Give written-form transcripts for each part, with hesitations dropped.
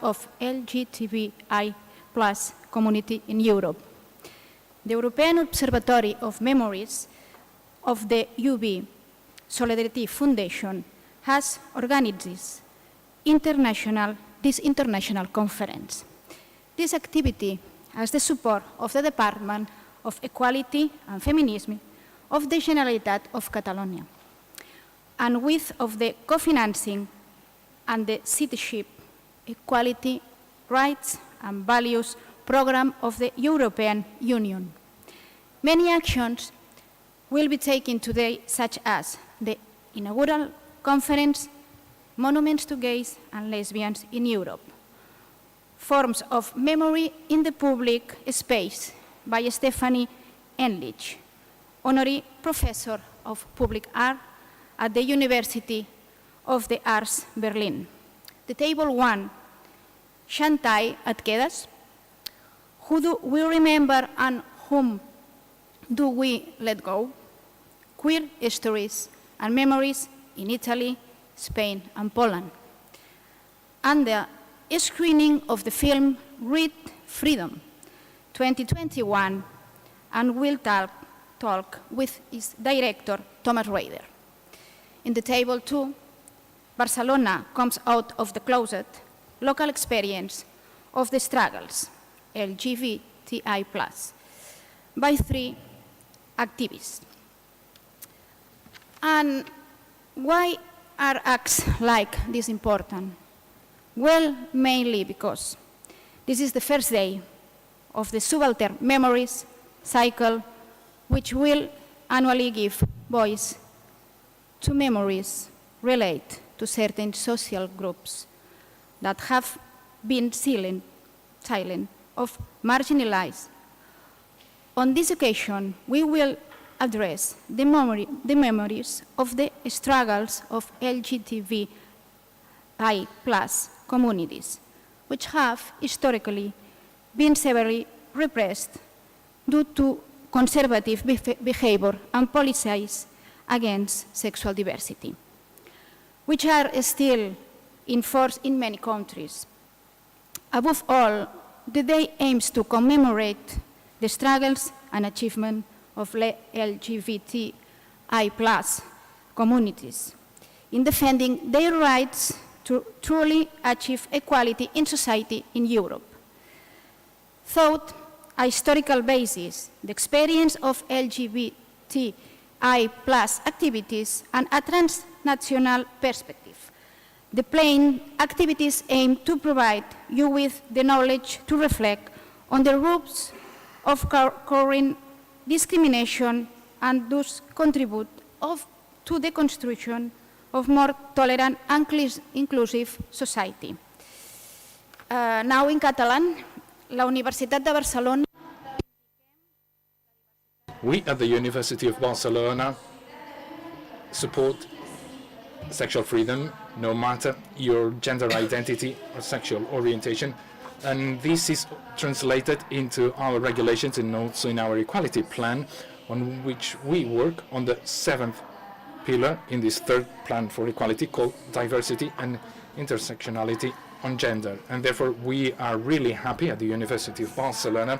of LGBTI plus community in Europe. The European Observatory of Memories of the UB Solidarity Foundation has organized this international conference. This activity has the support of the Department of Equality and Feminism of the Generalitat of Catalonia, and with of the co-financing and the Citizenship, Equality, Rights and Values program of the European Union. Many actions will be taken today, such as the inaugural conference, Monuments to Gays and Lesbians in Europe, Forms of Memory in the Public Space by Stephanie Enlich, Honorary Professor of Public Art at the University of the Arts, Berlin. The table 1, Chantal at Quedas, Who do we remember and whom do we let go? Queer Stories and Memories in Italy, Spain, and Poland. And the screening of the film Read Freedom 2021, and we'll talk with its director, Thomas Rader. In the table 2, Barcelona comes out of the closet, local experience of the struggles, LGBTI+, by 3 activists. And why are acts like this important? Well, mainly because this is the first day of the Subaltern Memories cycle, which will annually give voice to memories related to certain social groups that have been silent or marginalized. On this occasion, we will address the memories of the struggles of LGBTI+ communities, which have historically been severely repressed due to conservative behavior and policies against sexual diversity, which are still in force in many countries. Above all, the day aims to commemorate the struggles and achievements of LGBTI+ communities in defending their rights to truly achieve equality in society in Europe. Thought a historical basis, the experience of LGBTI+ activities, and a transnational perspective. The plain activities aim to provide you with the knowledge to reflect on the roots of current discrimination and thus contribute to the construction of more tolerant and inclusive society. Now in Catalan, la Universitat de Barcelona. We at the University of Barcelona support sexual freedom, no matter your gender identity or sexual orientation. And this is translated into our regulations and also in our equality plan, on which we work on the 7th pillar in this 3rd plan for equality, called diversity and intersectionality on gender. And therefore we are really happy at the University of Barcelona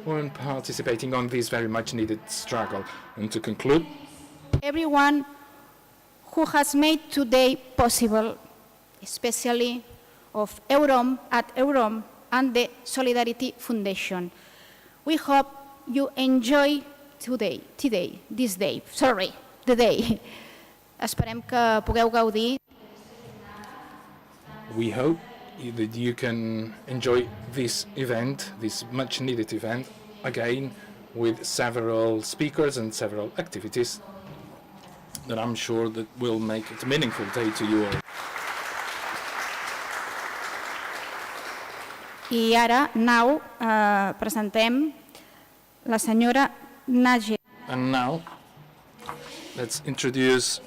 when participating on this very much needed struggle. And to conclude, everyone who has made today possible, especially of Eurom and the Solidarity Foundation. We hope you enjoy the day. Esperem que pugueu gaudir. We hope that you can enjoy this event, this much needed event, again with several speakers and several activities that I'm sure that will make it a meaningful day to you all. I ara, presentem la senyora Natch. And now, let's introduce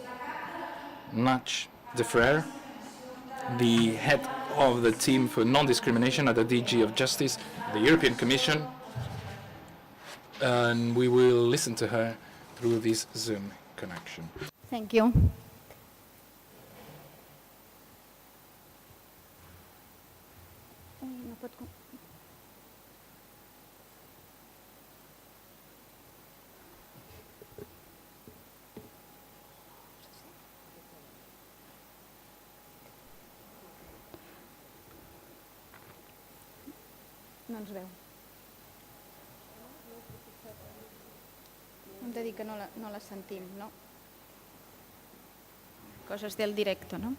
Natch De Freire, the head of the team for non-discrimination at the DG of Justice, the European Commission, and we will listen to her through this Zoom connection. Thank you. No ens veu. Hem de dir que no la sentim, no? Coses del directo, no?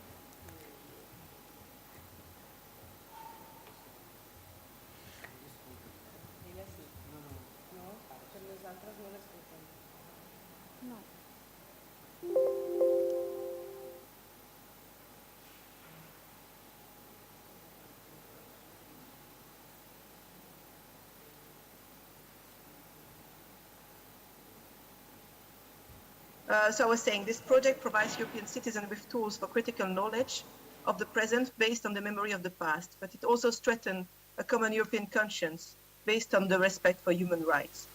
So I was saying, this project provides European citizens with tools for critical knowledge of the present based on the memory of the past, but it also strengthens a common European conscience based on the respect for human rights.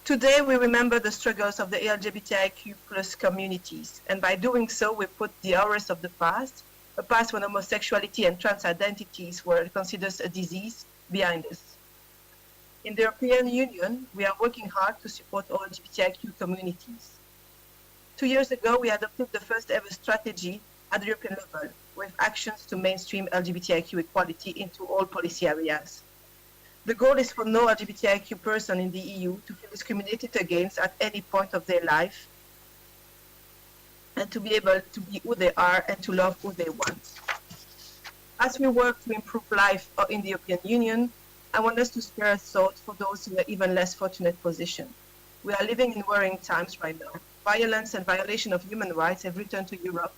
Today, we remember the struggles of the LGBTIQ+ communities, and by doing so, we put the horrors of the past, a past when homosexuality and trans identities were considered a disease, behind us. In the European Union, we are working hard to support all LGBTIQ communities. 2 years ago, we adopted the first ever strategy at the European level, with actions to mainstream LGBTIQ equality into all policy areas. The goal is for no LGBTIQ person in the EU to feel discriminated against at any point of their life, and to be able to be who they are and to love who they want. As we work to improve life in the European Union, I want us to spare a thought for those in an even less fortunate position. We are living in worrying times right now. Violence and violation of human rights have returned to Europe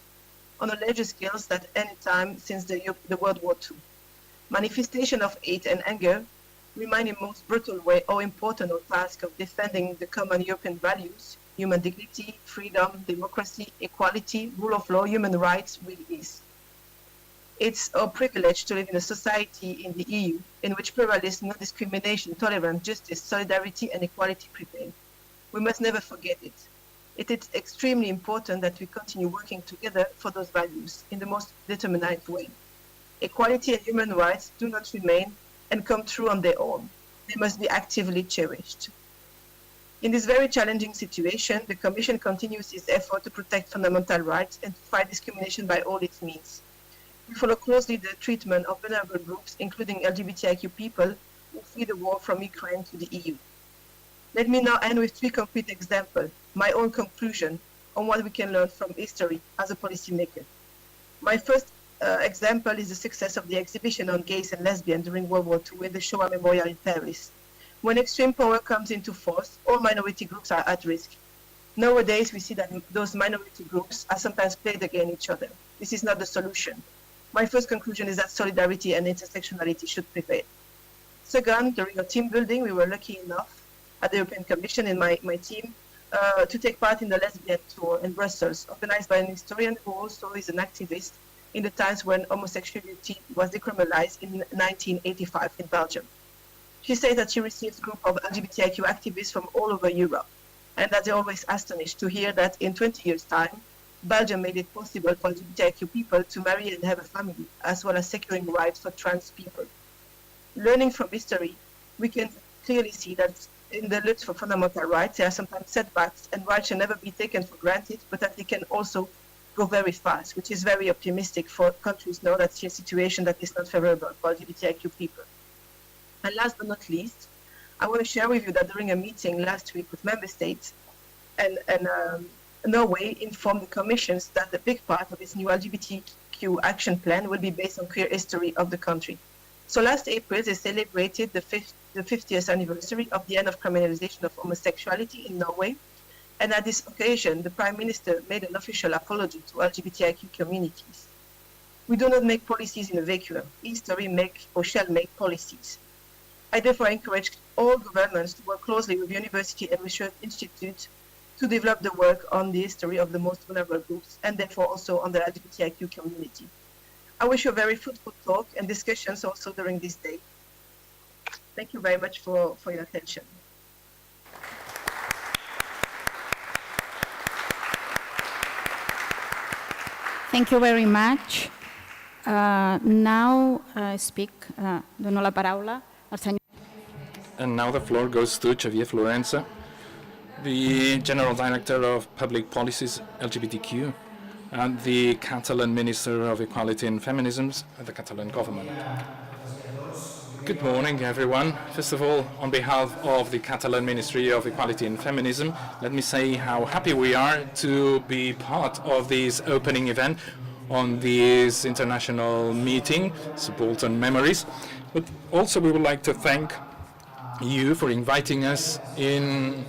on a larger scale than any time since the World War II. Manifestation of hate and anger remind in most brutal way how important our task of defending the common European values, human dignity, freedom, democracy, equality, rule of law, human rights really is. It's our privilege to live in a society in the EU in which pluralism, non-discrimination, tolerance, justice, solidarity, and equality prevail. We must never forget it. It is extremely important that we continue working together for those values in the most determined way. Equality and human rights do not remain and come true on their own. They must be actively cherished. In this very challenging situation, the Commission continues its effort to protect fundamental rights and to fight discrimination by all its means. We follow closely the treatment of vulnerable groups, including LGBTIQ people who flee the war from Ukraine to the EU. Let me now end with 3 concrete examples, my own conclusion on what we can learn from history as a policymaker. My first example is the success of the exhibition on gays and lesbians during World War II in the Shoah Memorial in Paris. When extreme power comes into force, all minority groups are at risk. Nowadays, we see that those minority groups are sometimes played against each other. This is not the solution. My first conclusion is that solidarity and intersectionality should prevail. Second, during a team building, we were lucky enough at the European Commission and my team to take part in the lesbian tour in Brussels, organized by an historian who also is an activist in the times when homosexuality was decriminalized in 1985 in Belgium. She said that she received a group of LGBTIQ activists from all over Europe, and that they're always astonished to hear that in 20 years' time, Belgium made it possible for LGBTIQ people to marry and have a family, as well as securing rights for trans people. Learning from history, we can clearly see that in the look for fundamental rights, there are sometimes setbacks, and rights should never be taken for granted, but that they can also go very fast, which is very optimistic for countries now that's a situation that is not favorable for LGBTIQ people. And last but not least, I want to share with you that during a meeting last week with member states, and Norway informed the commissions that a big part of its new LGBTQ action plan will be based on queer history of the country. So last April, they celebrated the 50th anniversary of the end of criminalization of homosexuality in Norway. And at this occasion, the Prime Minister made an official apology to LGBTIQ communities. We do not make policies in a vacuum. History make or shall make policies. I therefore encourage all governments to work closely with university and research institutes to develop the work on the history of the most vulnerable groups, and therefore also on the LGBTIQ community. I wish you a very fruitful talk and discussions also during this day. Thank you very much for your attention. Thank you very much. Now dono la paraula al senyor. And now the floor goes to Xavier Florenza, the General Director of Public Policies, LGBTQ, and the Catalan Minister of Equality and Feminisms at the Catalan government. Good morning, everyone. First of all, on behalf of the Catalan Ministry of Equality and Feminism, let me say how happy we are to be part of this opening event on this international meeting, Subaltern Memories. But also we would like to thank you for inviting us in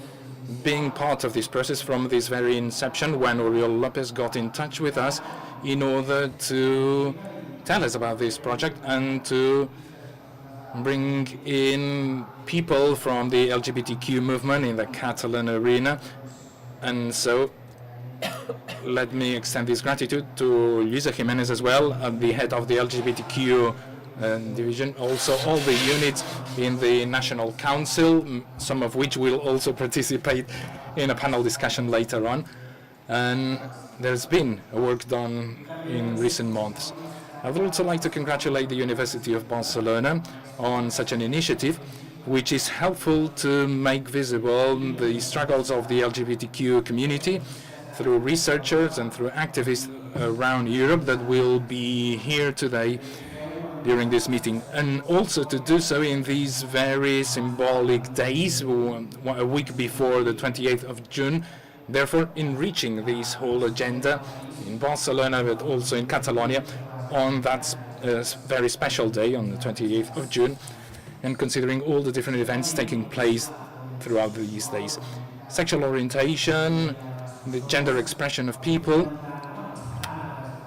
being part of this process from this very inception, when Oriol Lopez got in touch with us in order to tell us about this project and to bring in people from the LGBTQ movement in the Catalan arena. And so let me extend this gratitude to Luisa Jimenez as well, the head of the LGBTQ division, also all the units in the National Council, some of which will also participate in a panel discussion later on. And there's been work done in recent months. I would also like to congratulate the University of Barcelona on such an initiative, which is helpful to make visible the struggles of the LGBTQ community through researchers and through activists around Europe that will be here today during this meeting, and also to do so in these very symbolic days, a week before the 28th of June, therefore enriching this whole agenda in Barcelona, but also in Catalonia, on that very special day, on the 28th of June, and considering all the different events taking place throughout these days. Sexual orientation, the gender expression of people,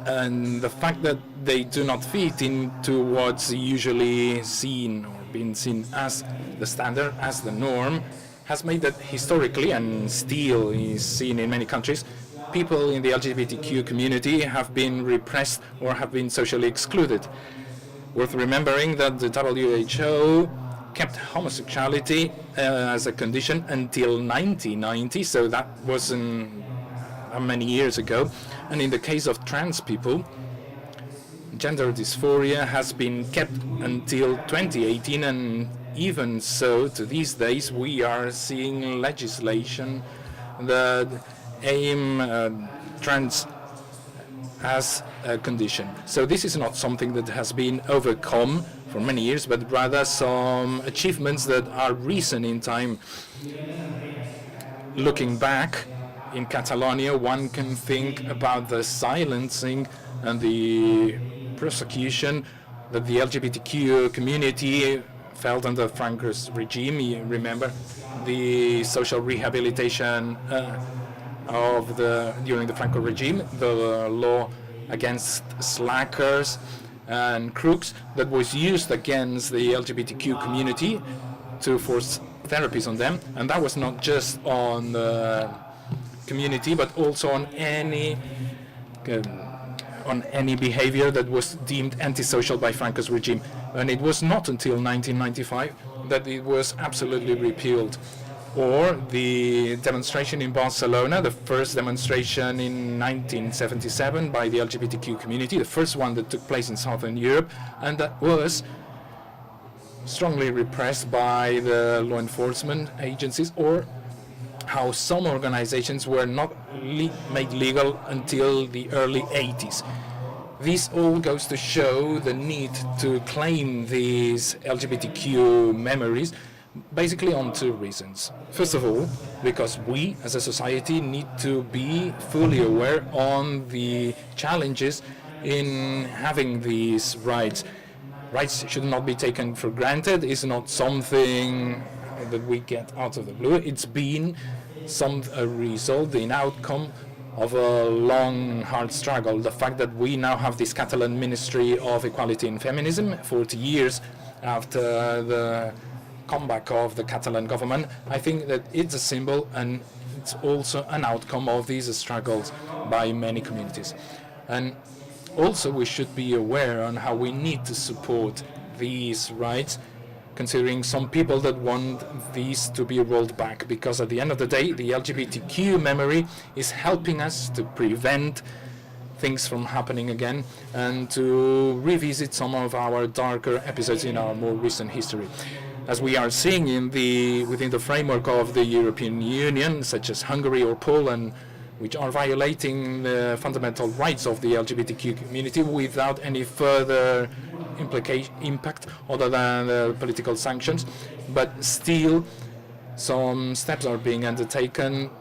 and the fact that they do not fit into what's usually seen or been seen as the standard, as the norm, has made that historically, and still is seen in many countries, people in the LGBTQ community have been repressed or have been socially excluded. Worth remembering that the WHO kept homosexuality as a condition until 1990, so that wasn't many years ago. And in the case of trans people, gender dysphoria has been kept until 2018, and even so, to these days, we are seeing legislation that aim trans as a condition. So this is not something that has been overcome for many years, but rather some achievements that are recent in time. Looking back, in Catalonia, one can think about the silencing and the persecution that the LGBTQ community felt under Franco's regime. You remember the social rehabilitation during the Franco regime, the law against slackers and crooks that was used against the LGBTQ community to force therapies on them, and that was not just on the community, but also on any behavior that was deemed antisocial by Franco's regime. And it was not until 1995 that it was absolutely repealed. Or the demonstration in Barcelona, the first demonstration in 1977 by the LGBTQ community, the first one that took place in Southern Europe, and that was strongly repressed by the law enforcement agencies, or how some organizations were not made legal until the early 80s. This all goes to show the need to claim these LGBTQ memories basically on two reasons. First of all, because we as a society need to be fully aware on the challenges in having these rights. Rights should not be taken for granted. It's not something that we get out of the blue. It's been a result, an outcome of a long, hard struggle. The fact that we now have this Catalan Ministry of Equality and Feminism, 40 years after the comeback of the Catalan government, I think that it's a symbol, and it's also an outcome of these struggles by many communities. And also we should be aware on how we need to support these rights, considering some people that want these to be rolled back, because at the end of the day, the LGBTQ memory is helping us to prevent things from happening again and to revisit some of our darker episodes in our more recent history. as we are seeing within the framework of the European Union, such as Hungary or Poland, which are violating the fundamental rights of the LGBTQ community without any further impact other than political sanctions. But still, some steps are being undertaken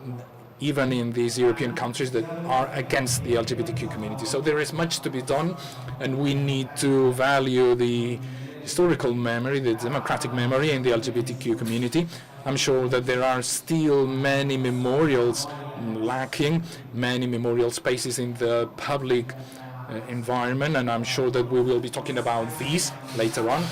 even in these European countries that are against the LGBTQ community. So there is much to be done, and we need to value the historical memory, the democratic memory in the LGBTQ community. I'm sure that there are still many memorials lacking, many memorial spaces in the public environment, and I'm sure that we will be talking about these later on.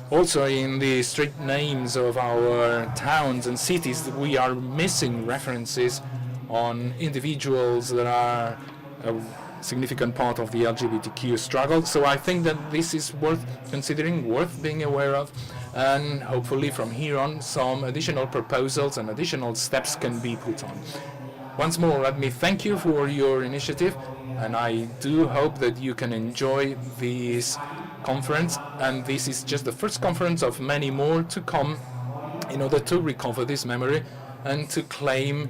Also, in the street names of our towns and cities, we are missing references on individuals that are a significant part of the LGBTQ struggle. So I think that this is worth considering, worth being aware of, and hopefully from here on some additional proposals and additional steps can be put on. Once more, let me thank you for your initiative, and I do hope that you can enjoy this conference, and this is just the first conference of many more to come in order to recover this memory and to claim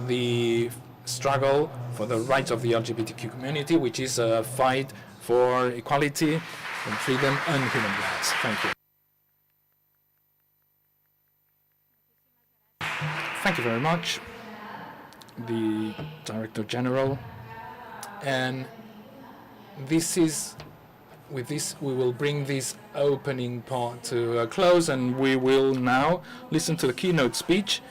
the struggle for the rights of the LGBTQ community, which is a fight for equality and freedom and human rights. Thank you. Thank you very much, the Director General. And with this, we will bring this opening part to a close, and we will now listen to the keynote speech,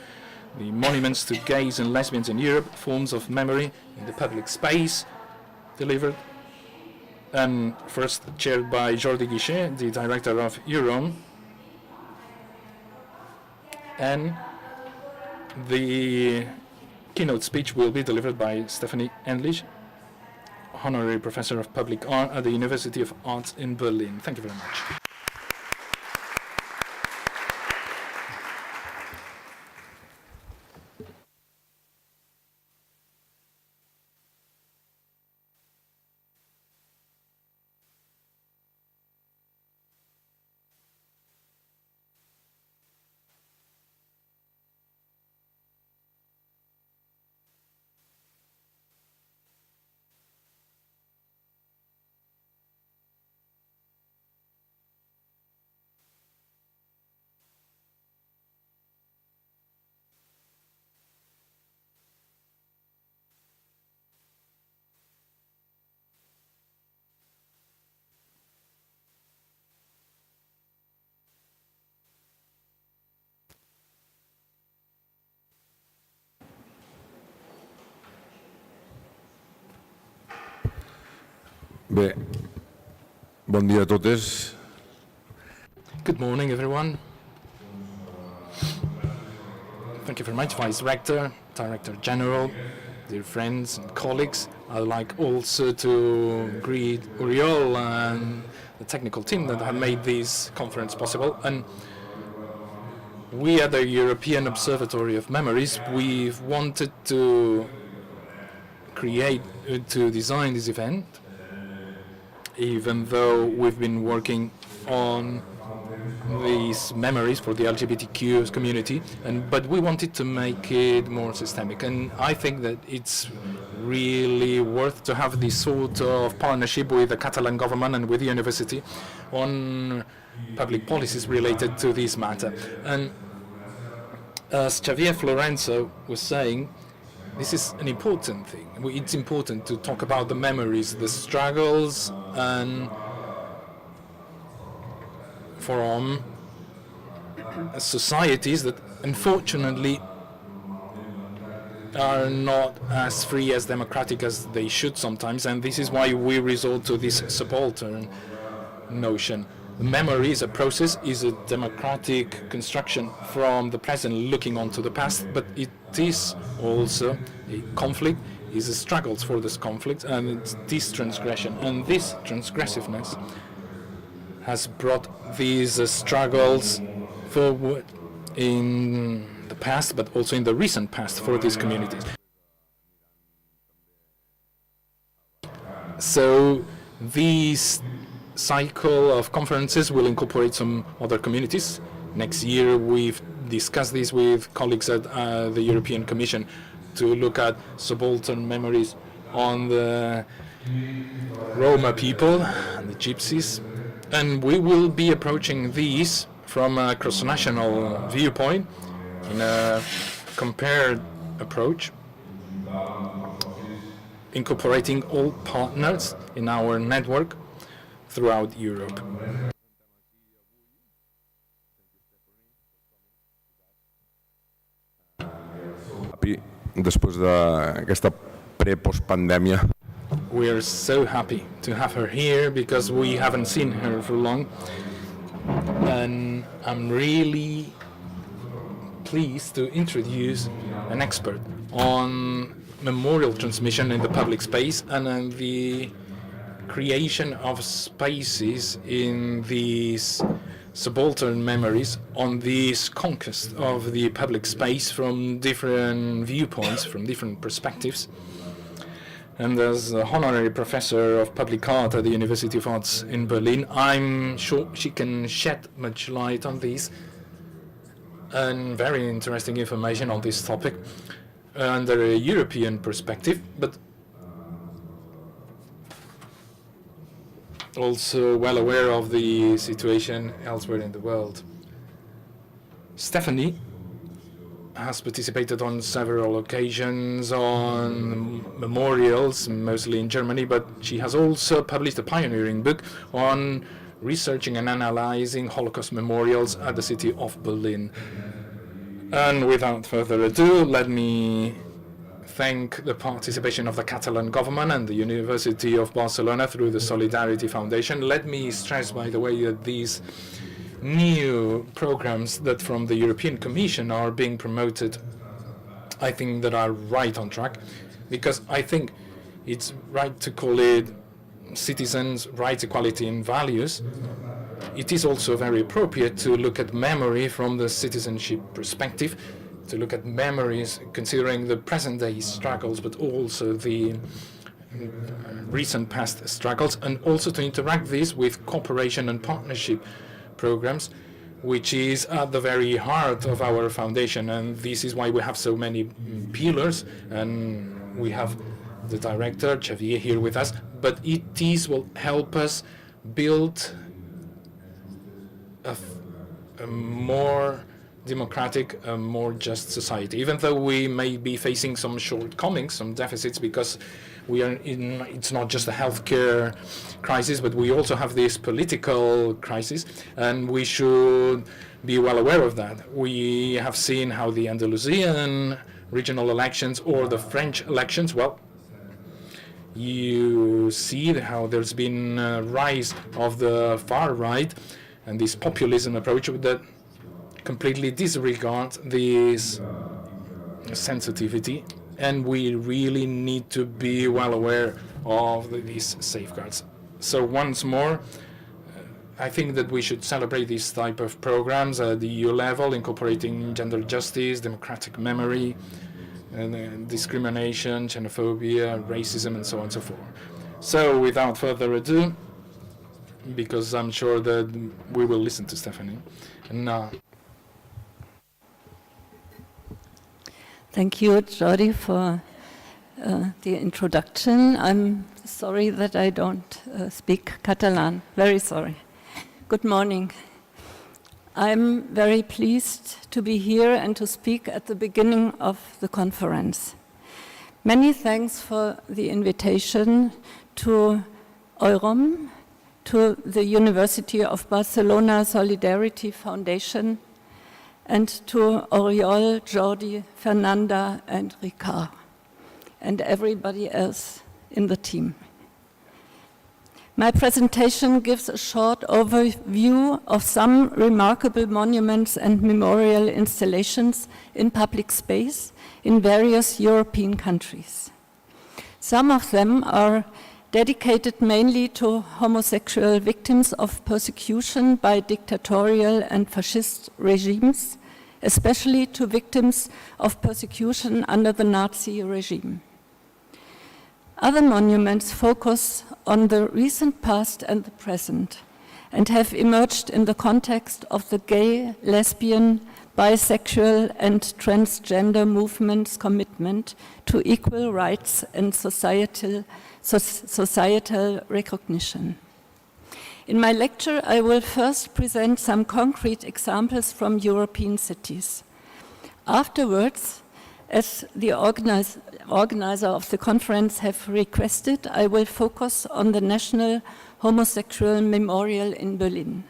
The Monuments to Gays and Lesbians in Europe, Forms of Memory in the Public Space, delivered and first chaired by Jordi Guixer, the Director of EUROM. And the keynote speech will be delivered by Stephanie Endlich, Honorary Professor of Public Art at the University of Arts in Berlin. Thank you very much. Bé, bon dia a totes. Good morning, everyone. Thank you very much, Vice Rector, Director General, dear friends and colleagues. I'd like also to greet Uriol and the technical team that have made this conference possible. And we at the European Observatory of Memories, we've wanted to design this event, even though we've been working on these memories for the LGBTQ community, but we wanted to make it more systemic. And I think that it's really worth to have this sort of partnership with the Catalan government and with the university on public policies related to this matter. And as Xavier Florenzo was saying, this is an important thing. It's important to talk about the memories, the struggles, and from societies that unfortunately are not as free as democratic as they should sometimes, and this is why we resort to this subaltern notion. Memory is a process, is a democratic construction from the present looking onto the past, but it is also a conflict, is a struggle for this conflict, and it's this transgression. And this transgressiveness has brought these struggles forward in the past, but also in the recent past for these communities. So these cycle of conferences will incorporate some other communities, Next year, we've discussed this with colleagues at the European Commission to look at subaltern memories on the Roma people and the Gypsies. And we will be approaching these from a cross-national viewpoint in a compared approach, incorporating all partners in our network throughout Europe. Després d'aquesta pre-postpandèmia. We are so happy to have her here because we haven't seen her for long, and I'm really pleased to introduce an expert on memorial transmission in the public space and the creation of spaces in these subaltern memories on this conquest of the public space from different viewpoints, from different perspectives. And as an honorary professor of public art at the University of Arts in Berlin, I'm sure she can shed much light on this and very interesting information on this topic under a European perspective, but also well aware of the situation elsewhere in the world. Stephanie has participated on several occasions on memorials, mostly in Germany, but she has also published a pioneering book on researching and analyzing Holocaust memorials at the city of Berlin. And without further ado, let me thank the participation of the Catalan government and the University of Barcelona through the Solidarity Foundation. Let me stress, by the way, that these new programs that from the European Commission are being promoted, I think that are right on track, because I think it's right to call it citizens' rights, equality and values. It is also very appropriate to look at memory from the citizenship perspective, to look at memories considering the present-day struggles, but also the recent past struggles, and also to interact this with cooperation and partnership programs, which is at the very heart of our foundation. And this is why we have so many pillars, and we have the director, Xavier, here with us, but it will help us build a more democratic, more just society, even though we may be facing some shortcomings, some deficits, because we are in, it's not just a healthcare crisis, but we also have this political crisis, and we should be well aware of that. We have seen how the Andalusian regional elections or the French elections, well, you see how there's been a rise of the far right and this populism approach that completely disregard this sensitivity, and we really need to be well aware of these safeguards. So once more, I think that we should celebrate this type of programs at the EU level, incorporating gender justice, democratic memory, and discrimination, xenophobia, racism, and so on and so forth. So without further ado, because I'm sure that we will listen to Stephanie. And now, thank you, Jordi, for the introduction. I'm sorry that I don't speak Catalan. Very sorry. Good morning. I'm very pleased to be here and to speak at the beginning of the conference. Many thanks for the invitation to EUROM, to the University of Barcelona Solidarity Foundation, and to Oriol, Jordi, Fernanda, and Ricard, and everybody else in the team. My presentation gives a short overview of some remarkable monuments and memorial installations in public space in various European countries. Some of them are dedicated mainly to homosexual victims of persecution by dictatorial and fascist regimes, especially to victims of persecution under the Nazi regime. Other monuments focus on the recent past and the present, and have emerged in the context of the gay, lesbian, bisexual, and transgender movements' commitment to equal rights and societal recognition. In my lecture, I will first present some concrete examples from European cities. Afterwards, as the organizer of the conference have requested, I will focus on the National Homosexual Memorial in Berlin.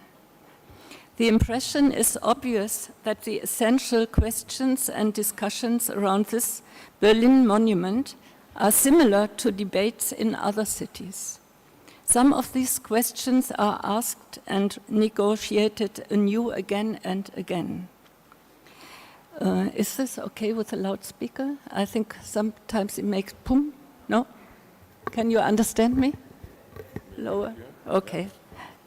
The impression is obvious that the essential questions and discussions around this Berlin monument are similar to debates in other cities. Some of these questions are asked and negotiated anew again and again. Is this okay with a loudspeaker? I think sometimes it makes boom. No? Can you understand me? Lower? Okay.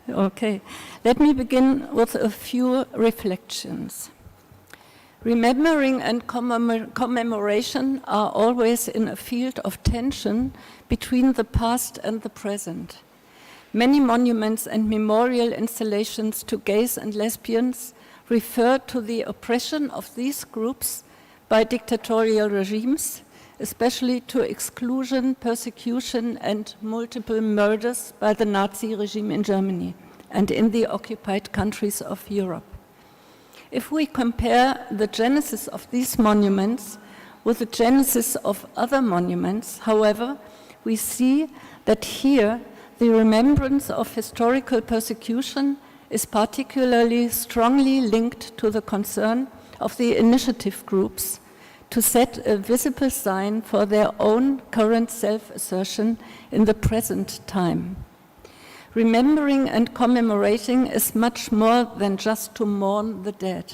Okay. Let me begin with a few reflections. Remembering and commemoration are always in a field of tension between the past and the present. Many monuments and memorial installations to gays and lesbians refer to the oppression of these groups by dictatorial regimes, especially to exclusion, persecution, and multiple murders by the Nazi regime in Germany and in the occupied countries of Europe. If we compare the genesis of these monuments with the genesis of other monuments, however, we see that here the remembrance of historical persecution is particularly strongly linked to the concern of the initiative groups to set a visible sign for their own current self-assertion in the present time. Remembering and commemorating is much more than just to mourn the dead.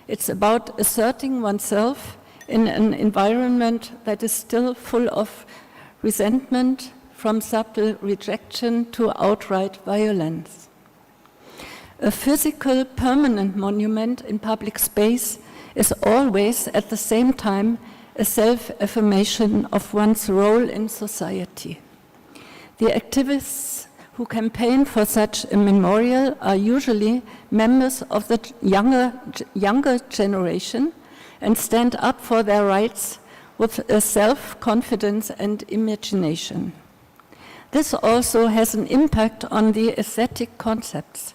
It's about asserting oneself in an environment that is still full of resentment, from subtle rejection to outright violence. A physical, permanent monument in public space is always, at the same time, a self-affirmation of one's role in society. The activists who campaign for such a memorial are usually members of the younger generation and stand up for their rights with a self-confidence and imagination. This also has an impact on the aesthetic concepts.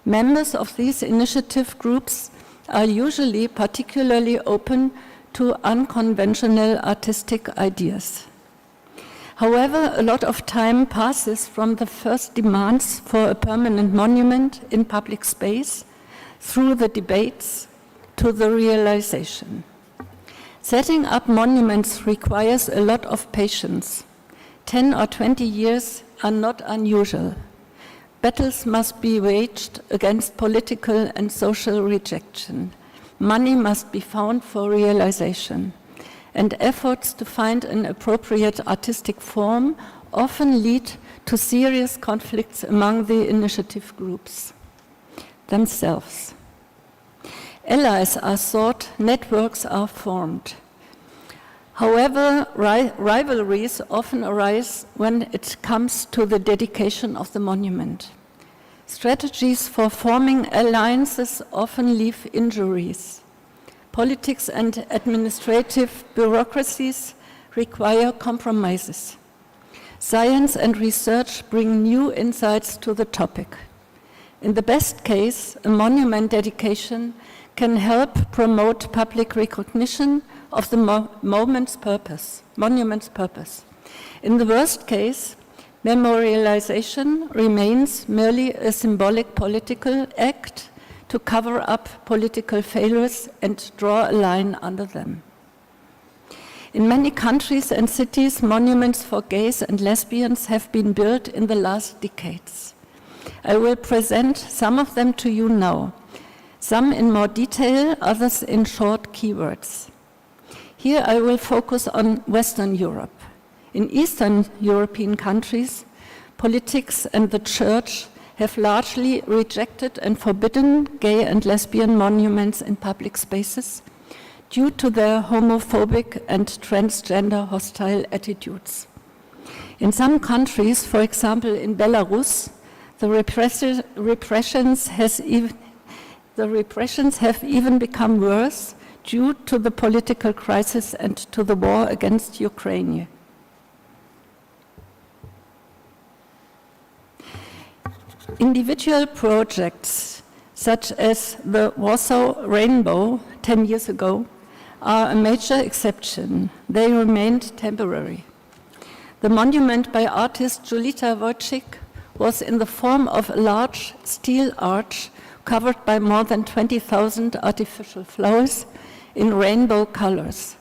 Members of these initiative groups are usually particularly open to unconventional artistic ideas. However, a lot of time passes from the first demands for a permanent monument in public space through the debates to the realization. Setting up monuments requires a lot of patience. 10 or 20 years are not unusual. Battles must be waged against political and social rejection. Money must be found for realization. And efforts to find an appropriate artistic form often lead to serious conflicts among the initiative groups themselves. Allies are sought, networks are formed. However, rivalries often arise when it comes to the dedication of the monument. Strategies for forming alliances often leave injuries. Politics and administrative bureaucracies require compromises. Science and research bring new insights to the topic. In the best case, a monument dedication can help promote public recognition of the monument's purpose. In the worst case, memorialization remains merely a symbolic political act to cover up political failures and draw a line under them. In many countries and cities, monuments for gays and lesbians have been built in the last decades. I will present some of them to you now, some in more detail, others in short keywords. Here I will focus on Western Europe. In Eastern European countries, politics and the church have largely rejected and forbidden gay and lesbian monuments in public spaces due to their homophobic and transgender hostile attitudes. In some countries, for example in Belarus, The repressions have even become worse due to the political crisis and to the war against Ukraine. Individual projects, such as the Warsaw Rainbow 10 years ago, are a major exception. They remained temporary. The monument by artist Julita Wojcik was in the form of a large steel arch covered by more than 20,000 artificial flowers in rainbow colors.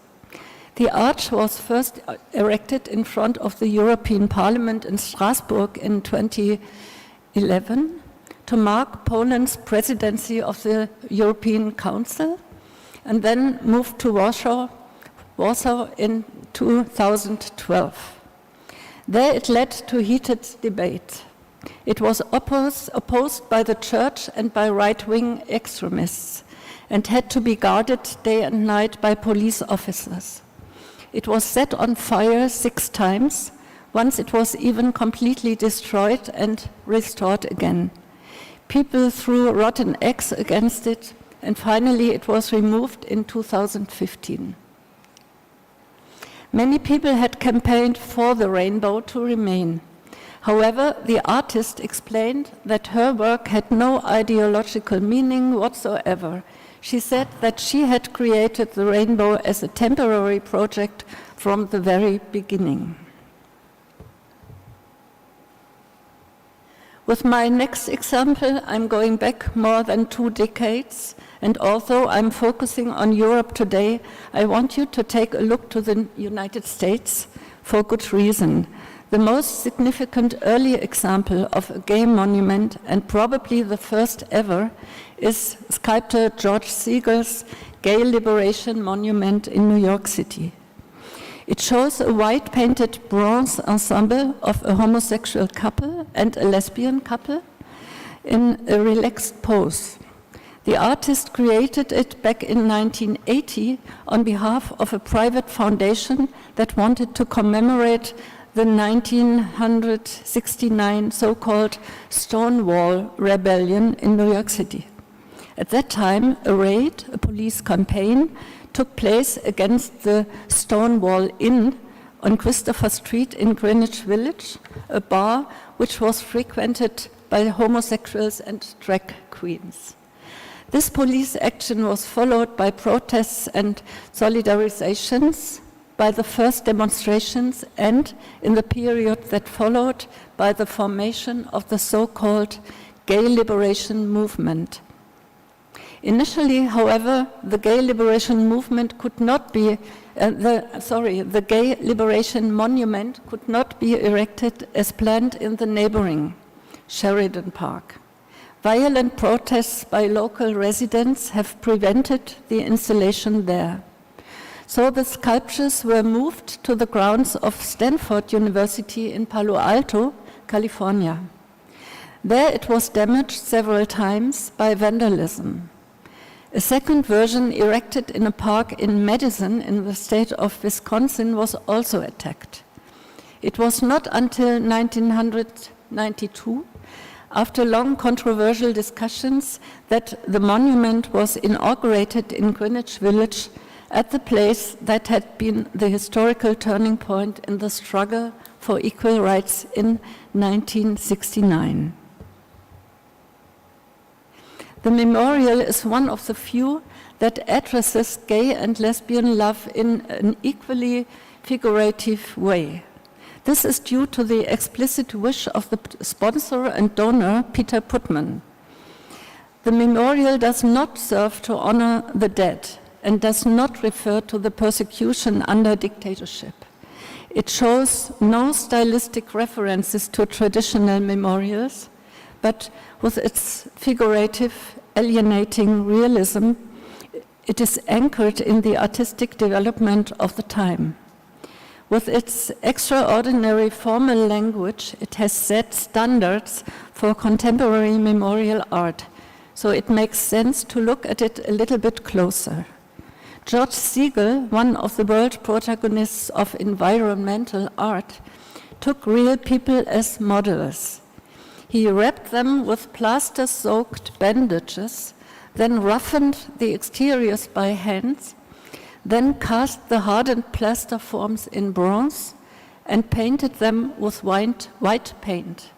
The arch was first erected in front of the European Parliament in Strasbourg in 2011 to mark Poland's presidency of the European Council, and then moved to Warsaw in 2012. There it led to heated debate. It was opposed by the church and by right-wing extremists, and had to be guarded day and night by police officers. It was set on fire 6 times. Once it was even completely destroyed and restored again. People threw rotten eggs against it, and finally it was removed in 2015. Many people had campaigned for the rainbow to remain. However, the artist explained that her work had no ideological meaning whatsoever. She said that she had created the rainbow as a temporary project from the very beginning. With my next example, I'm going back more than 2 decades, and although I'm focusing on Europe today, I want you to take a look to the United States for good reason. The most significant early example of a gay monument, and probably the first ever, is sculptor George Siegel's Gay Liberation Monument in New York City. It shows a white-painted bronze ensemble of a homosexual couple and a lesbian couple in a relaxed pose. The artist created it back in 1980 on behalf of a private foundation that wanted to commemorate the 1969 so-called Stonewall rebellion in New York City. At that time, a raid, a police campaign, took place against the Stonewall Inn on Christopher Street in Greenwich Village, a bar which was frequented by homosexuals and drag queens. This police action was followed by protests and solidarizations, by the first demonstrations, and in the period that followed, by the formation of the so-called Gay Liberation Movement. Initially, however, the Gay Liberation Movement could not be, the Gay Liberation Monument could not be erected as planned in the neighboring Sheridan Park. Violent protests by local residents have prevented the installation there. So the sculptures were moved to the grounds of Stanford University in Palo Alto, California. There it was damaged several times by vandalism. A second version erected in a park in Madison in the state of Wisconsin was also attacked. It was not until 1992, after long controversial discussions, that the monument was inaugurated in Greenwich Village at the place that had been the historical turning point in the struggle for equal rights in 1969. The memorial is one of the few that addresses gay and lesbian love in an equally figurative way. This is due to the explicit wish of the sponsor and donor, Peter Putman. The memorial does not serve to honor the dead and does not refer to the persecution under dictatorship. It shows no stylistic references to traditional memorials, but with its figurative, alienating realism, it is anchored in the artistic development of the time. With its extraordinary formal language, it has set standards for contemporary memorial art, so it makes sense to look at it a little bit closer. George Siegel, one of the world protagonists of environmental art, took real people as models. He wrapped them with plaster-soaked bandages, then roughened the exteriors by hands, then cast the hardened plaster forms in bronze and painted them with white paint.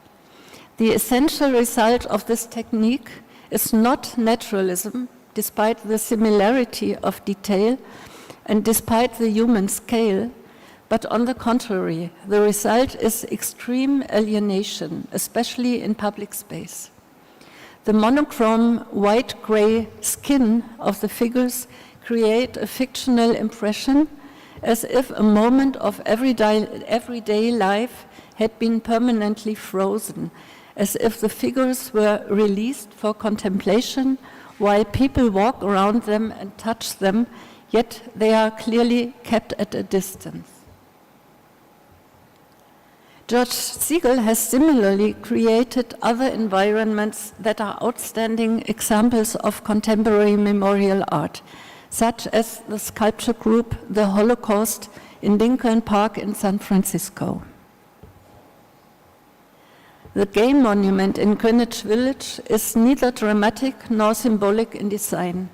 The essential result of this technique is not naturalism, despite the similarity of detail and despite the human scale, but on the contrary, the result is extreme alienation, especially in public space. The monochrome white-gray skin of the figures create a fictional impression as if a moment of everyday life had been permanently frozen, as if the figures were released for contemplation while people walk around them and touch them, yet they are clearly kept at a distance. George Siegel has similarly created other environments that are outstanding examples of contemporary memorial art, such as the sculpture group The Holocaust in Lincoln Park in San Francisco. The Gay Monument in Greenwich Village is neither dramatic nor symbolic in design.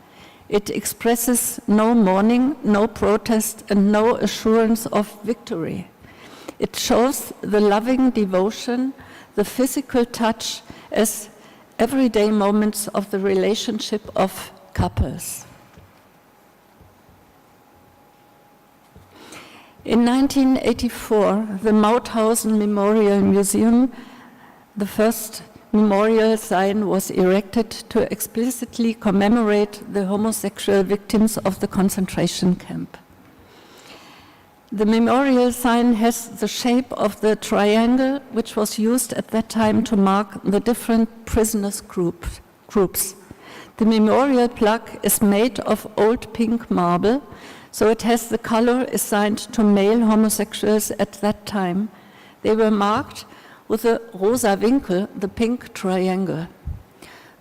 It expresses no mourning, no protest, and no assurance of victory. It shows the loving devotion, the physical touch as everyday moments of the relationship of couples. In 1984, the Mauthausen Memorial Museum, the first memorial sign, was erected to explicitly commemorate the homosexual victims of the concentration camp. The memorial sign has the shape of the triangle, which was used at that time to mark the different prisoners' groups. The memorial plaque is made of old pink marble, so it has the color assigned to male homosexuals at that time. They were marked with a rosa Winkel, the pink triangle.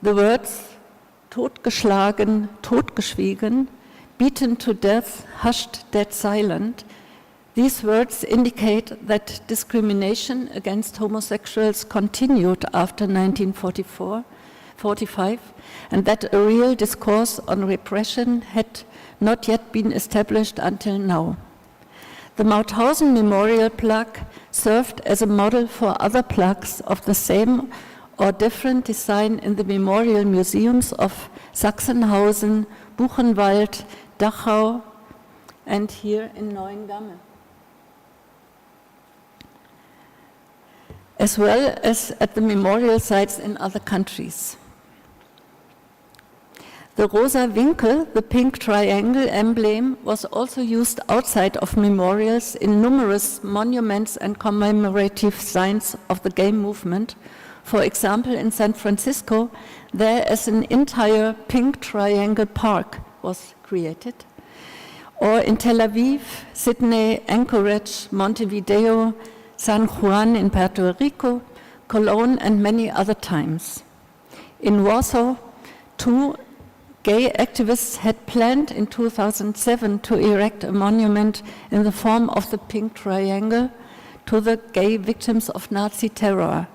The words totgeschlagen, totgeschwiegen, beaten to death, hushed, dead silent, these words indicate that discrimination against homosexuals continued after 1945, and that a real discourse on repression had not yet been established until now. The Mauthausen Memorial Plaque served as a model for other plaques of the same or different design in the memorial museums of Sachsenhausen, Buchenwald, Dachau, and here in Neuengamme, as well as at the memorial sites in other countries. The rosa Winkel, the pink triangle emblem, was also used outside of memorials in numerous monuments and commemorative signs of the gay movement. For example, in San Francisco, there is an entire pink triangle park was created. Or in Tel Aviv, Sydney, Anchorage, Montevideo, San Juan in Puerto Rico, Cologne, and many other times. In Warsaw, two gay activists had planned in 2007 to erect a monument in the form of the pink triangle to the gay victims of Nazi terror.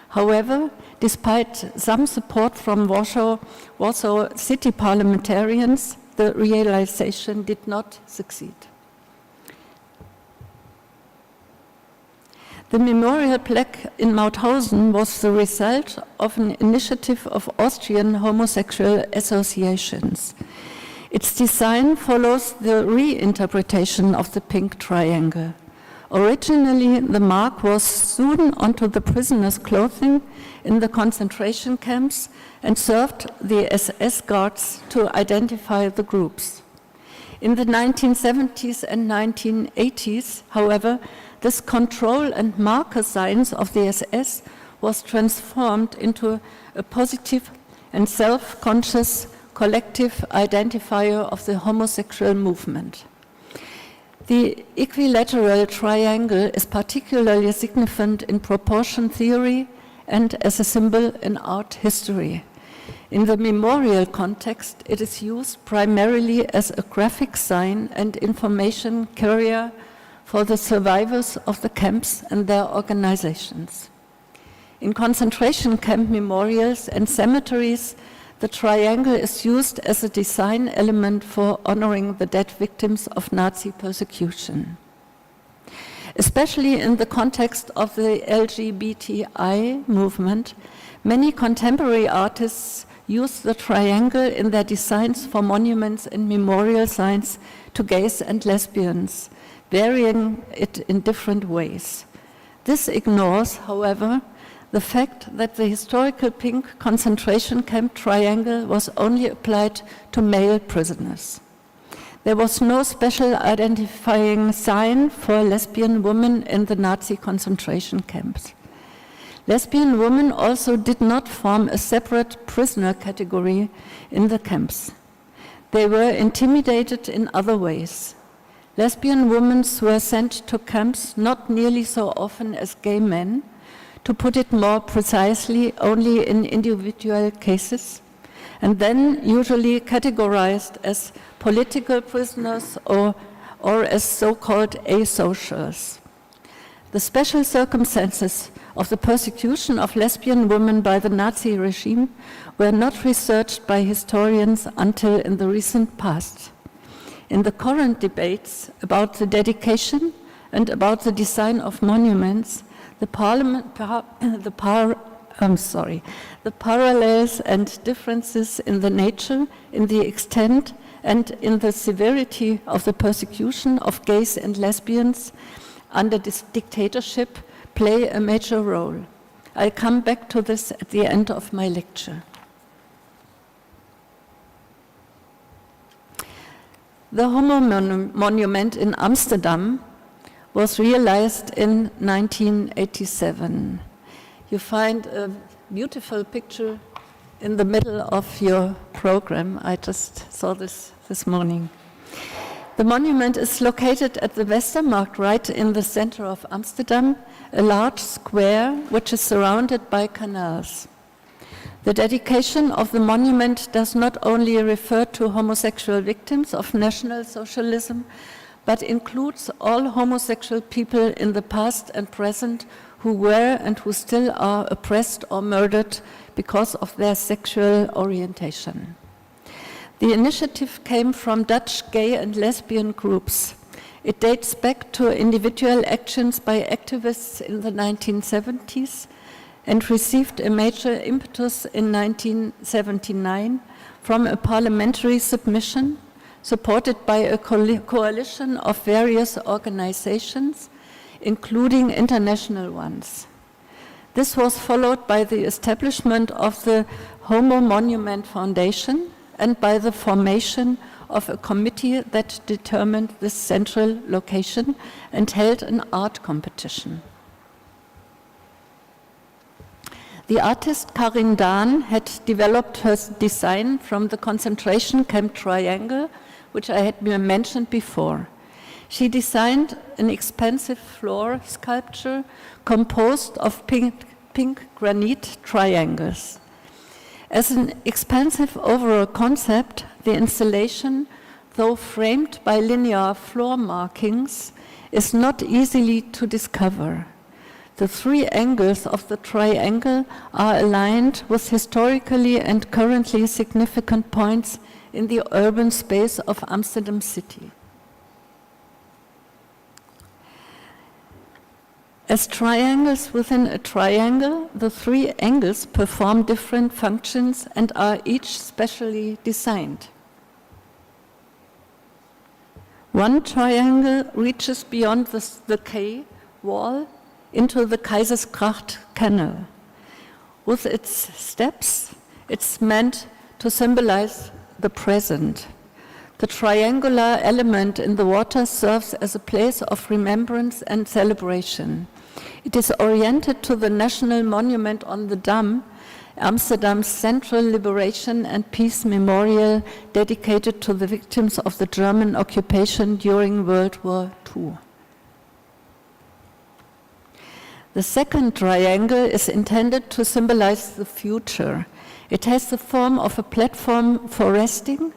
However, despite some support from Warsaw city parliamentarians, the realization did not succeed. The memorial plaque in Mauthausen was the result of an initiative of Austrian homosexual associations. Its design follows the reinterpretation of the pink triangle. Originally, the mark was sewn onto the prisoners' clothing in the concentration camps and served the SS guards to identify the groups. In the 1970s and 1980s, however, this control and marker signs of the SS was transformed into a positive and self-conscious collective identifier of the homosexual movement. The equilateral triangle is particularly significant in proportion theory and as a symbol in art history. In the memorial context, it is used primarily as a graphic sign and information carrier for the survivors of the camps and their organizations. In concentration camp memorials and cemeteries, the triangle is used as a design element for honoring the dead victims of Nazi persecution. Especially in the context of the LGBTI movement, many contemporary artists use the triangle in their designs for monuments and memorial signs to gays and lesbians, varying it in different ways. This ignores, however, the fact that the historical pink concentration camp triangle was only applied to male prisoners. There was no special identifying sign for lesbian women in the Nazi concentration camps. Lesbian women also did not form a separate prisoner category in the camps. They were intimidated in other ways. Lesbian women were sent to camps not nearly so often as gay men, to put it more precisely, only in individual cases, and then usually categorized as political prisoners or as so-called asocials. The special circumstances of the persecution of lesbian women by the Nazi regime were not researched by historians until in the recent past. In the current debates about the dedication and about the design of monuments, the parallels and differences in the nature, in the extent, and in the severity of the persecution of gays and lesbians under this dictatorship play a major role. I'll come back to this at the end of my lecture. The Homo Monument in Amsterdam was realized in 1987. You find a beautiful picture in the middle of your program. I just saw this morning. The monument is located at the Westermarkt, right in the center of Amsterdam, a large square which is surrounded by canals. The dedication of the monument does not only refer to homosexual victims of National Socialism, but includes all homosexual people in the past and present who were and who still are oppressed or murdered because of their sexual orientation. The initiative came from Dutch gay and lesbian groups. It dates back to individual actions by activists in the 1970s and received a major impetus in 1979 from a parliamentary submission supported by a coalition of various organizations, including international ones. This was followed by the establishment of the Homo Monument Foundation and by the formation of a committee that determined the central location and held an art competition. The artist Karin Dahn had developed her design from the concentration camp triangle, which I had mentioned before. She designed an expensive floor sculpture composed of pink granite triangles. As an expansive overall concept, the installation, though framed by linear floor markings, is not easily to discover. The three angles of the triangle are aligned with historically and currently significant points in the urban space of Amsterdam city. As triangles within a triangle, the three angles perform different functions and are each specially designed. One triangle reaches beyond the quay wall into the Kaisersgracht Canal. With its steps, it's meant to symbolize the present. The triangular element in the water serves as a place of remembrance and celebration. It is oriented to the National Monument on the Dam, Amsterdam's central liberation and peace memorial dedicated to the victims of the German occupation during World War II. The second triangle is intended to symbolize the future. It has the form of a platform for resting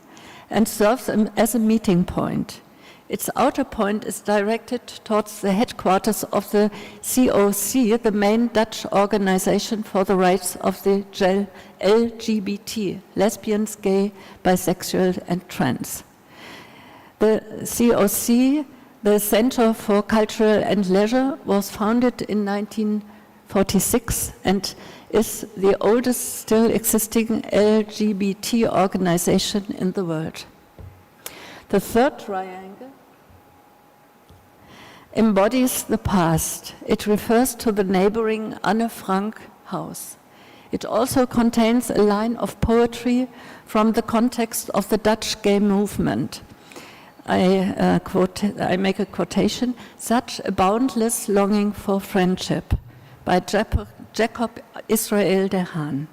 and serves as a meeting point. Its outer point is directed towards the headquarters of the COC, the main Dutch organization for the rights of the LGBT, lesbians, gay, bisexual, and trans. The COC, the Center for Cultural and Leisure, was founded in 1946 and is the oldest still existing LGBT organization in the world. The third triangle embodies the past. It refers to the neighboring Anne Frank house. It also contains a line of poetry from the context of the Dutch gay movement. I make a quotation, "Such a boundless longing for friendship," by Jacob Israel de Haan.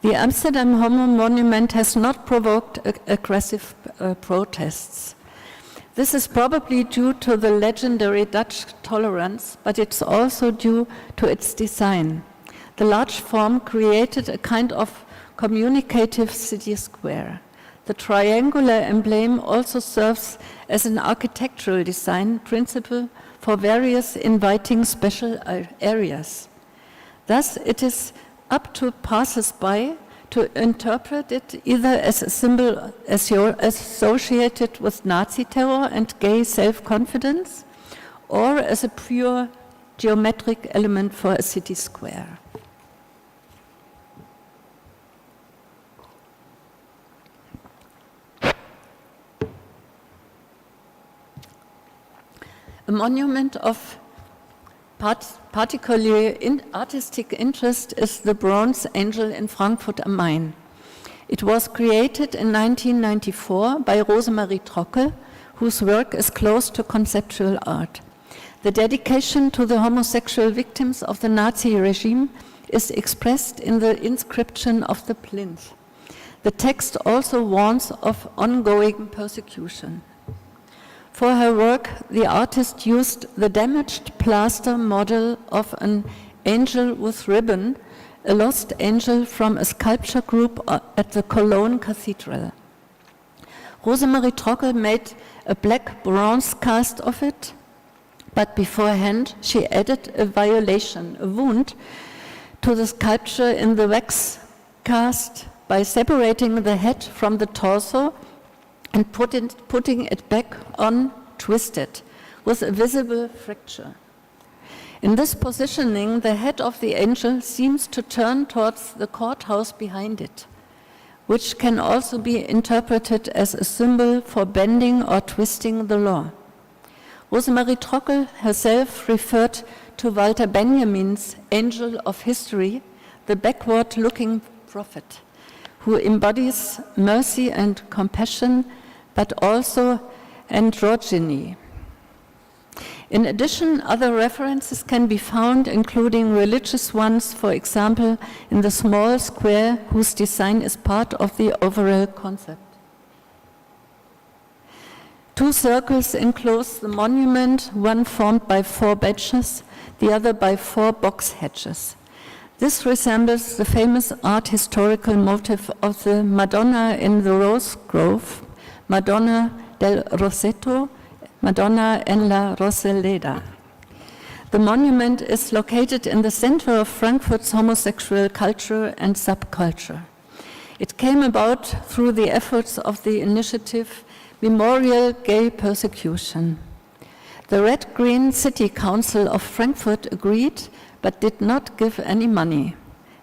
The Amsterdam Monument has not provoked aggressive protests. This is probably due to the legendary Dutch tolerance, but it's also due to its design. The large form created a kind of communicative city square. The triangular emblem also serves as an architectural design principle for various inviting special areas. Thus, it is up to passers-by to interpret it either as a symbol associated with Nazi terror and gay self-confidence, or as a pure geometric element for a city square. A monument of particularly artistic interest is the bronze angel in Frankfurt am Main. It was created in 1994 by Rosemarie Trockel, whose work is close to conceptual art. The dedication to the homosexual victims of the Nazi regime is expressed in the inscription of the plinth. The text also warns of ongoing persecution. For her work, the artist used the damaged plaster model of an angel with ribbon, a lost angel from a sculpture group at the Cologne Cathedral. Rosemarie Trockel made a black bronze cast of it, but beforehand she added a violation, a wound, to the sculpture in the wax cast by separating the head from the torso and putting it back on twisted with a visible fracture. In this positioning, the head of the angel seems to turn towards the courthouse behind it, which can also be interpreted as a symbol for bending or twisting the law. Rosemarie Trockel herself referred to Walter Benjamin's Angel of History, the backward-looking prophet, who embodies mercy and compassion, but also androgyny. In addition, other references can be found, including religious ones, for example, in the small square whose design is part of the overall concept. Two circles enclose the monument, one formed by 4 badges, the other by 4 box hedges. This resembles the famous art historical motif of the Madonna in the Rose Grove, Madonna del Rosetto, Madonna en la Rosaleda. The monument is located in the center of Frankfurt's homosexual culture and subculture. It came about through the efforts of the initiative Memorial Gay Persecution. The Red-Green City Council of Frankfurt agreed, but did not give any money.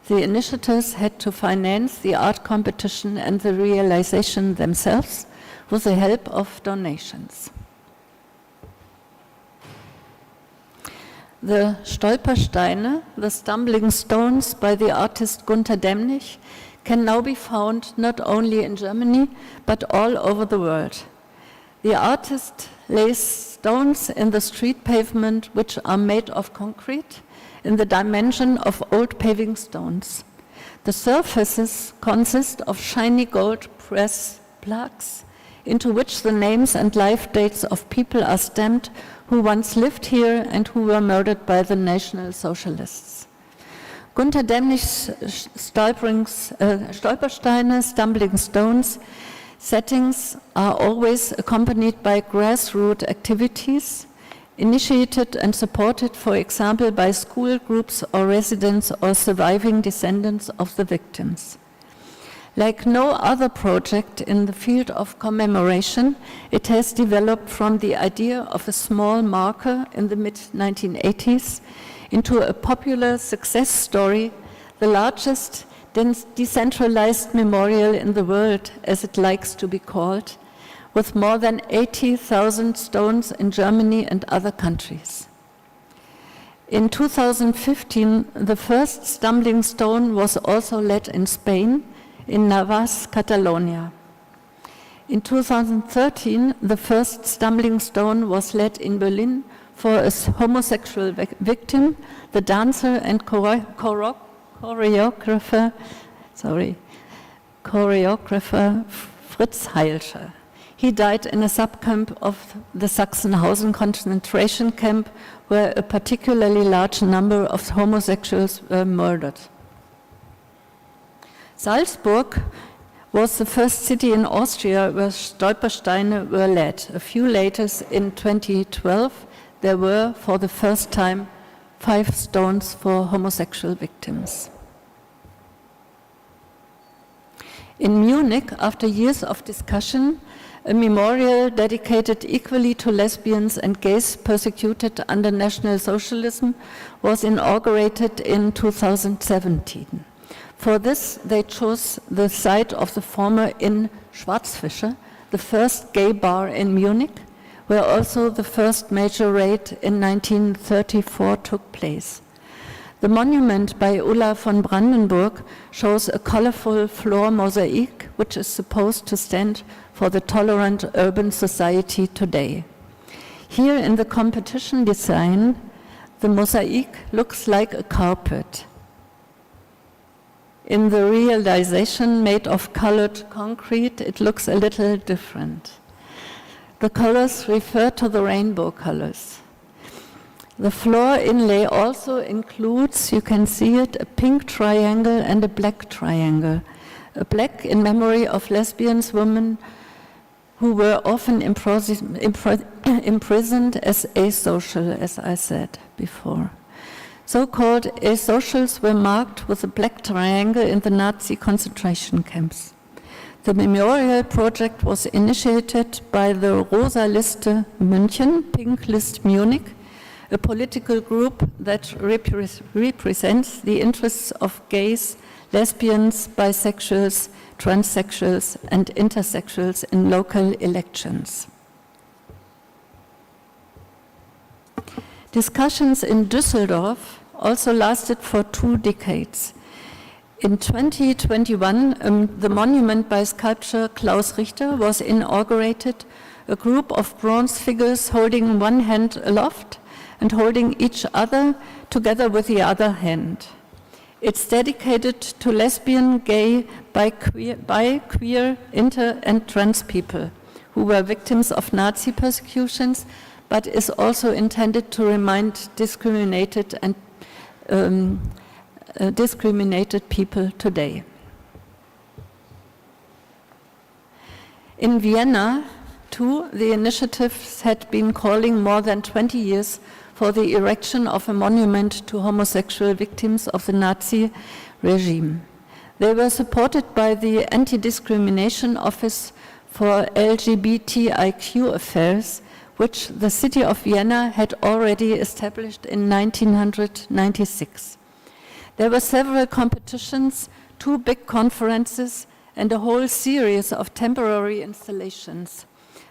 The initiators had to finance the art competition and the realization themselves with the help of donations. The Stolpersteine, the stumbling stones by the artist Gunter Demnig, can now be found not only in Germany, but all over the world. The artist lays stones in the street pavement which are made of concrete in the dimension of old paving stones. The surfaces consist of shiny gold press plaques into which the names and life dates of people are stamped who once lived here and who were murdered by the National Socialists. Gunter Demnig's Stolpersteine, stumbling stones, settings are always accompanied by grassroots activities, initiated and supported, for example, by school groups or residents or surviving descendants of the victims. Like no other project in the field of commemoration, it has developed from the idea of a small marker in the mid-1980s into a popular success story, the largest decentralized memorial in the world, as it likes to be called, with more than 80,000 stones in Germany and other countries. In 2015, the first stumbling stone was also laid in Spain, in Navas, Catalonia. In 2013, the first stumbling stone was laid in Berlin for a homosexual victim, the dancer and choreographer Fritz Heilscher. He died in a subcamp of the Sachsenhausen concentration camp, where a particularly large number of homosexuals were murdered. Salzburg was the first city in Austria where Stolpersteine were laid. A few later, in 2012, there were, for the first time, 5 stones for homosexual victims. In Munich, after years of discussion, a memorial dedicated equally to lesbians and gays persecuted under National Socialism was inaugurated in 2017. For this, they chose the site of the former Inn Schwarzfische, the first gay bar in Munich, where also the first major raid in 1934 took place. The monument by Ulla von Brandenburg shows a colorful floor mosaic, which is supposed to stand for the tolerant urban society today. Here in the competition design, the mosaic looks like a carpet. In the realization made of colored concrete, it looks a little different. The colors refer to the rainbow colors. The floor inlay also includes, you can see it, a pink triangle and a black triangle. A black in memory of lesbian women who were often imprisoned as asocial, as I said before. So-called asocials were marked with a black triangle in the Nazi concentration camps. The memorial project was initiated by the Rosa Liste München, Pink List Munich, a political group that represents the interests of gays, lesbians, bisexuals, transsexuals, and intersexuals in local elections. Discussions in Düsseldorf also lasted for 2 decades. In 2021, the monument by sculptor Klaus Richter was inaugurated, a group of bronze figures holding one hand aloft and holding each other together with the other hand. It's dedicated to lesbian, gay, bi-queer, inter and trans people who were victims of Nazi persecutions, but is also intended to remind discriminated people today. In Vienna, too, the initiatives had been calling more than 20 years for the erection of a monument to homosexual victims of the Nazi regime. They were supported by the Anti-Discrimination Office for LGBTIQ affairs, which the city of Vienna had already established in 1996. There were several competitions, 2 big conferences, and a whole series of temporary installations.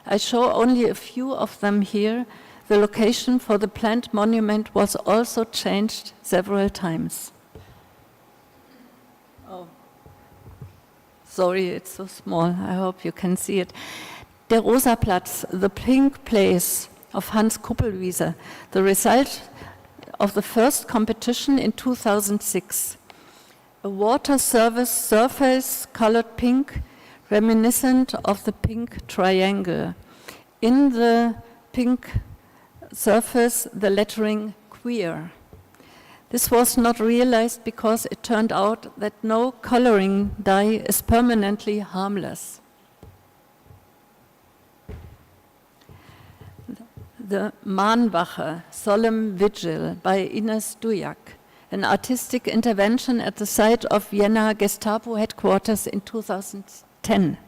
I show only a few of them here. The location for the planned monument was also changed several times. Oh, sorry, it's so small. I hope you can see it. Der Rosaplatz, the pink place of Hans Kuppelwieser, the result of the first competition in 2006. A water surface colored pink, reminiscent of the pink triangle. In the pink surface, the lettering queer. This was not realized because it turned out that no coloring dye is permanently harmless. the Mahnwache, Solemn Vigil by Ines Dujak, an artistic intervention at the site of Vienna Gestapo headquarters in 2010.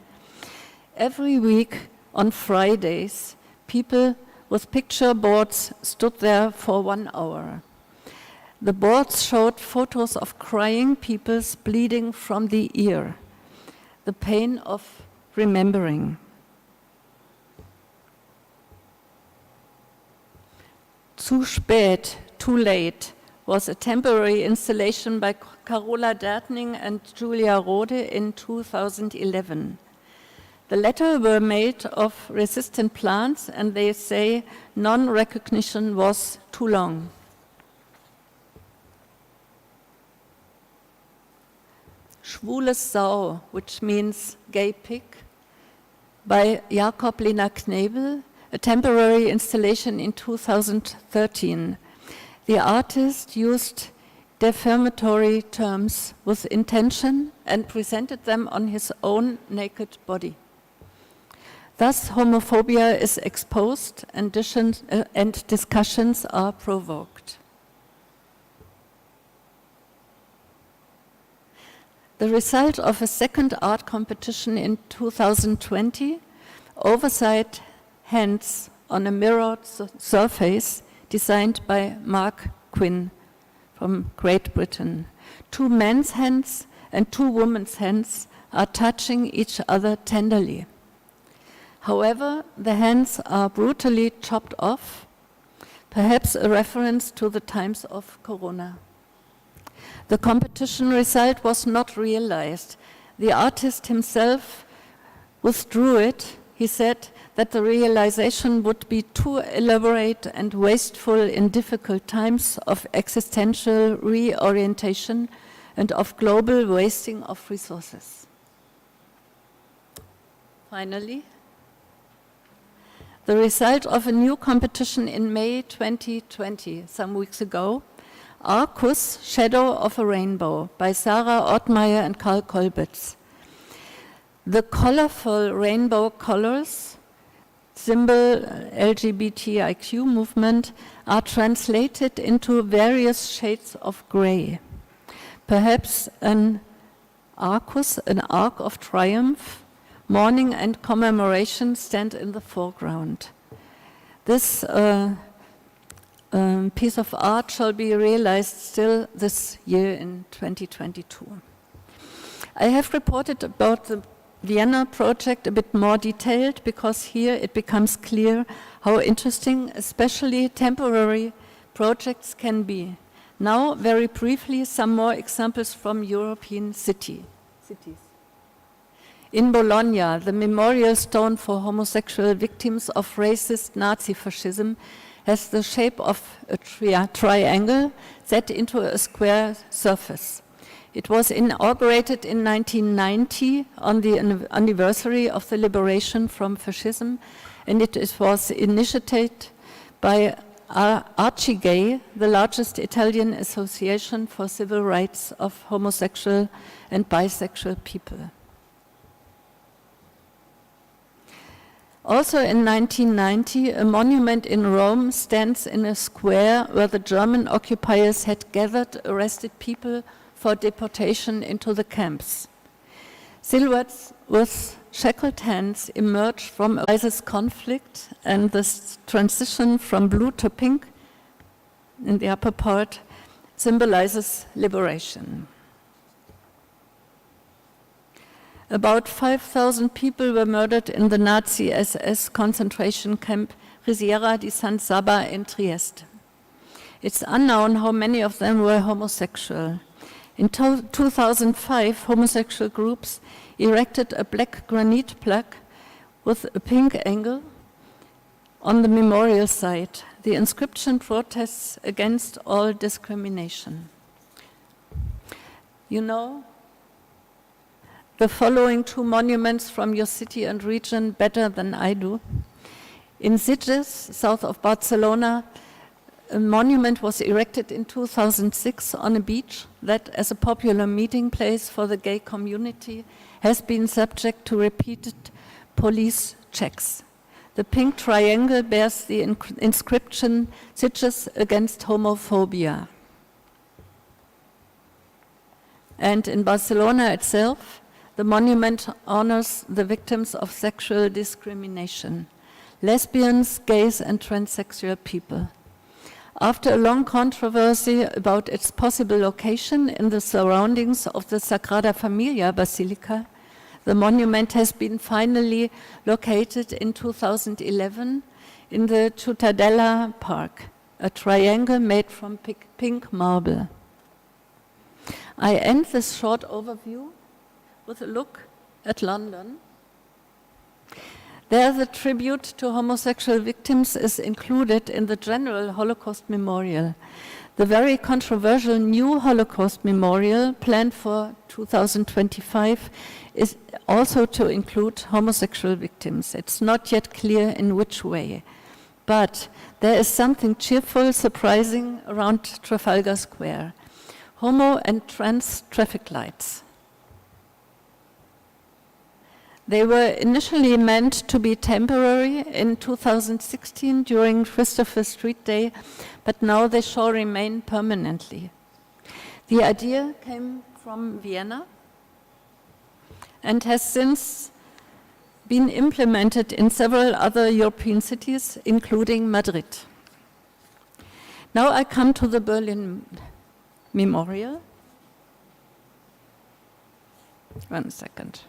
Every week on Fridays, people with picture boards stood there for 1 hour. The boards showed photos of crying people bleeding from the ear, the pain of remembering. Zu spät, too late was a temporary installation by Carola Dertning and Julia Rode in 2011. The latter were made of resistant plants, and they say non-recognition was too long. Schwules Sau, which means gay pig, by Jakob Lena Knebel, a temporary installation in 2013. The artist used defamatory terms with intention and presented them on his own naked body. Thus, homophobia is exposed and discussions are provoked. The result of a second art competition in 2020, oversized hands on a mirrored surface designed by Mark Quinn from Great Britain. 2 men's hands and 2 women's hands are touching each other tenderly. However, the hands are brutally chopped off, perhaps a reference to the times of Corona. The competition result was not realized. The artist himself withdrew it. He said that the realization would be too elaborate and wasteful in difficult times of existential reorientation and of global wasting of resources. Finally, the result of a new competition in May 2020, some weeks ago, Arcus, Shadow of a Rainbow, by Sarah Ottmeyer and Karl Kolbitz. The colorful rainbow colors, symbol LGBTIQ movement, are translated into various shades of gray. Perhaps an arcus, an arc of triumph, mourning and commemoration stand in the foreground. This piece of art shall be realized still this year in 2022. I have reported about the Vienna project a bit more detailed because here it becomes clear how interesting, especially temporary projects can be. Now, very briefly, some more examples from European cities. In Bologna, the memorial stone for homosexual victims of racist Nazi fascism has the shape of a triangle set into a square surface. It was inaugurated in 1990 on the anniversary of the liberation from fascism, and it was initiated by Arcigay, the largest Italian association for civil rights of homosexual and bisexual people. Also in 1990, a monument in Rome stands in a square where the German occupiers had gathered arrested people for deportation into the camps. Silhouettes with shackled hands emerge from a ISIS conflict, and this transition from blue to pink in the upper part symbolizes liberation. About 5,000 people were murdered in the Nazi SS concentration camp Risiera di San Saba in Trieste. It's unknown how many of them were homosexual. In 2005, homosexual groups erected a black granite plaque with a pink angle on the memorial site. The inscription protests against all discrimination. You know the following 2 monuments from your city and region better than I do. In Sitges, south of Barcelona, a monument was erected in 2006 on a beach that, as a popular meeting place for the gay community, has been subject to repeated police checks. The pink triangle bears the inscription "Sitges against homophobia." And in Barcelona itself, the monument honors the victims of sexual discrimination, lesbians, gays, and transsexual people. After a long controversy about its possible location in the surroundings of the Sagrada Familia Basilica, the monument has been finally located in 2011 in the Ciutadella Park, a triangle made from pink marble. I end this short overview with a look at London. There, the tribute to homosexual victims is included in the general Holocaust Memorial. The very controversial new Holocaust Memorial, planned for 2025, is also to include homosexual victims. It's not yet clear in which way, but there is something cheerful, surprising around Trafalgar Square. Homo and trans traffic lights. They were initially meant to be temporary in 2016 during Christopher Street Day, but now they shall remain permanently. The idea came from Vienna and has since been implemented in several other European cities, including Madrid. Now I come to the Berlin Memorial. One second.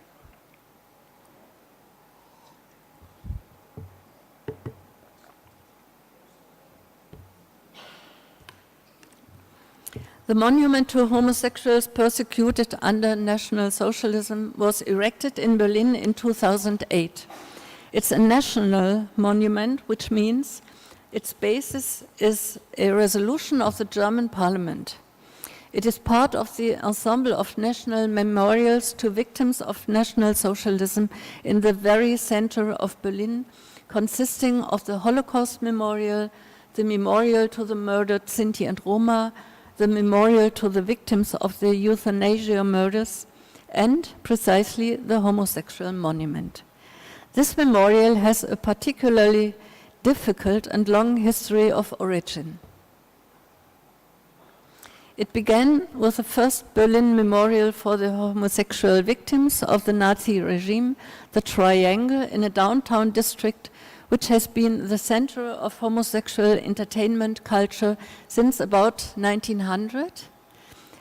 The monument to homosexuals persecuted under National Socialism was erected in Berlin in 2008. It's a national monument, which means its basis is a resolution of the German Parliament. It is part of the ensemble of national memorials to victims of National Socialism in the very center of Berlin, consisting of the Holocaust Memorial, the memorial to the murdered Sinti and Roma, the memorial to the victims of the euthanasia murders, and precisely the homosexual monument. This memorial has a particularly difficult and long history of origin. It began with the first Berlin memorial for the homosexual victims of the Nazi regime, the Triangle, in a downtown district which has been the center of homosexual entertainment culture since about 1900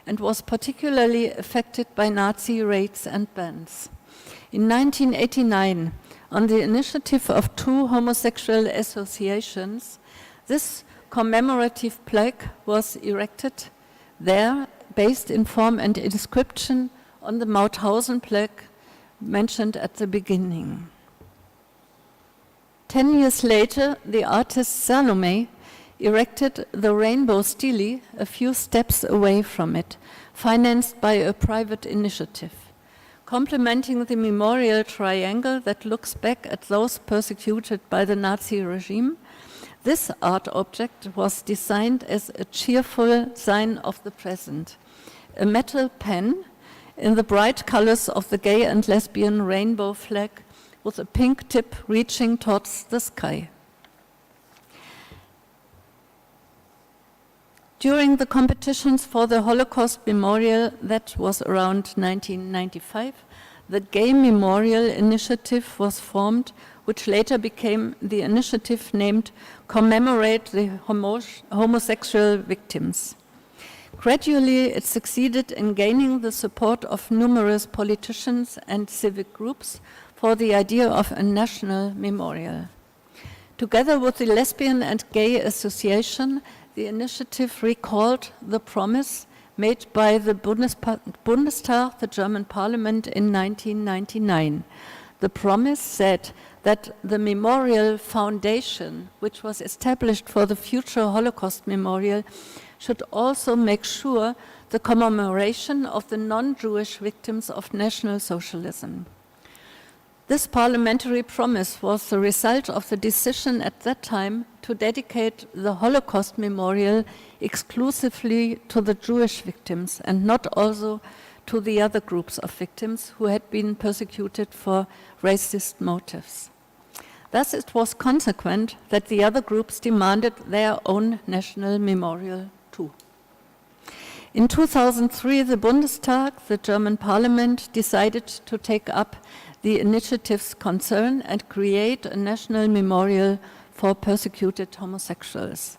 and was particularly affected by Nazi raids and bans. In 1989, on the initiative of two homosexual associations, this commemorative plaque was erected there, based in form and inscription on the Mauthausen plaque mentioned at the beginning. 10 years later, the artist Salome erected the rainbow stele a few steps away from it, financed by a private initiative. Complementing the memorial triangle that looks back at those persecuted by the Nazi regime, this art object was designed as a cheerful sign of the present. A metal pen in the bright colors of the gay and lesbian rainbow flag with a pink tip reaching towards the sky. During the competitions for the Holocaust Memorial, that was around 1995, the Gay Memorial Initiative was formed, which later became the initiative named Commemorate the Homosexual Victims. Gradually, it succeeded in gaining the support of numerous politicians and civic groups for the idea of a national memorial. Together with the Lesbian and Gay Association, the initiative recalled the promise made by the Bundestag, the German parliament, in 1999. The promise said that the Memorial Foundation, which was established for the future Holocaust Memorial, should also make sure the commemoration of the non-Jewish victims of National Socialism. This parliamentary promise was the result of the decision at that time to dedicate the Holocaust Memorial exclusively to the Jewish victims and not also to the other groups of victims who had been persecuted for racist motives. Thus, it was consequent that the other groups demanded their own national memorial too. In 2003, the Bundestag, the German parliament, decided to take up the initiative's concern and create a national memorial for persecuted homosexuals.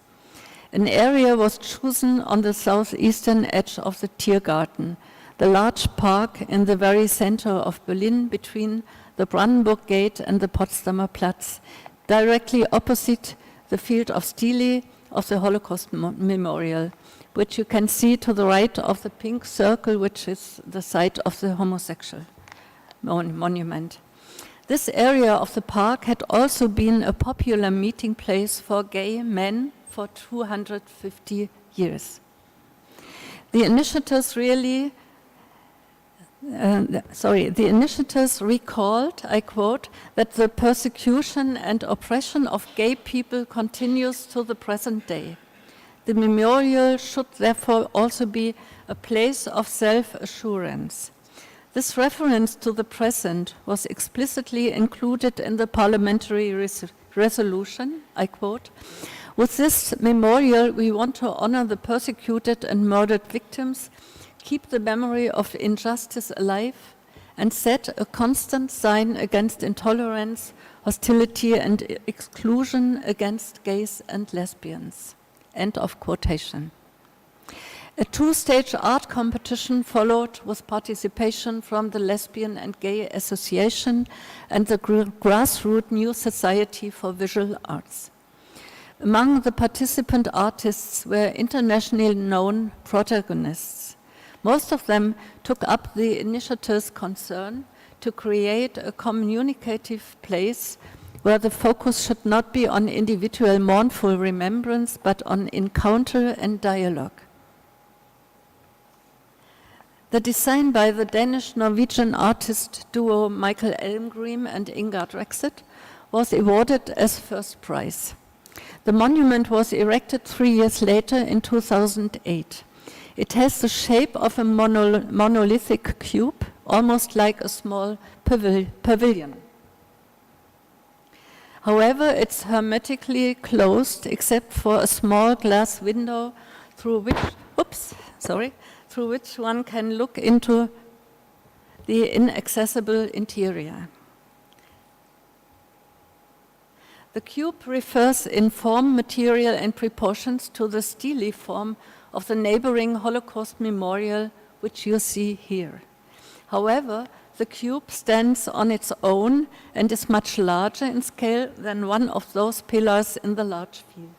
An area was chosen on the southeastern edge of the Tiergarten, the large park in the very center of Berlin between the Brandenburg Gate and the Potsdamer Platz, directly opposite the field of stele of the Holocaust Memorial, which you can see to the right of the pink circle, which is the site of the Homosexual Monument. This area of the park had also been a popular meeting place for gay men for 250 years. The initiators recalled, I quote, that the persecution and oppression of gay people continues to the present day. The memorial should therefore also be a place of self-assurance. This reference to the present was explicitly included in the parliamentary resolution, I quote, "With this memorial, we want to honor the persecuted and murdered victims, keep the memory of injustice alive, and set a constant sign against intolerance, hostility, and exclusion against gays and lesbians." End of quotation. A two-stage art competition followed with participation from the Lesbian and Gay Association and the Grassroots New Society for Visual Arts. Among the participant artists were internationally known protagonists. Most of them took up the initiative's concern to create a communicative place where the focus should not be on individual mournful remembrance, but on encounter and dialogue. The design by the Danish-Norwegian artist duo Michael Elmgrim and Inga Drexet was awarded as first prize. The monument was erected 3 years later in 2008. It has the shape of a monolithic cube, almost like a small pavilion. However, it's hermetically closed except for a small glass window through which one can look into the inaccessible interior. The cube refers in form, material, and proportions to the stele form of the neighboring Holocaust memorial, which you see here. However, the cube stands on its own and is much larger in scale than one of those pillars in the large field.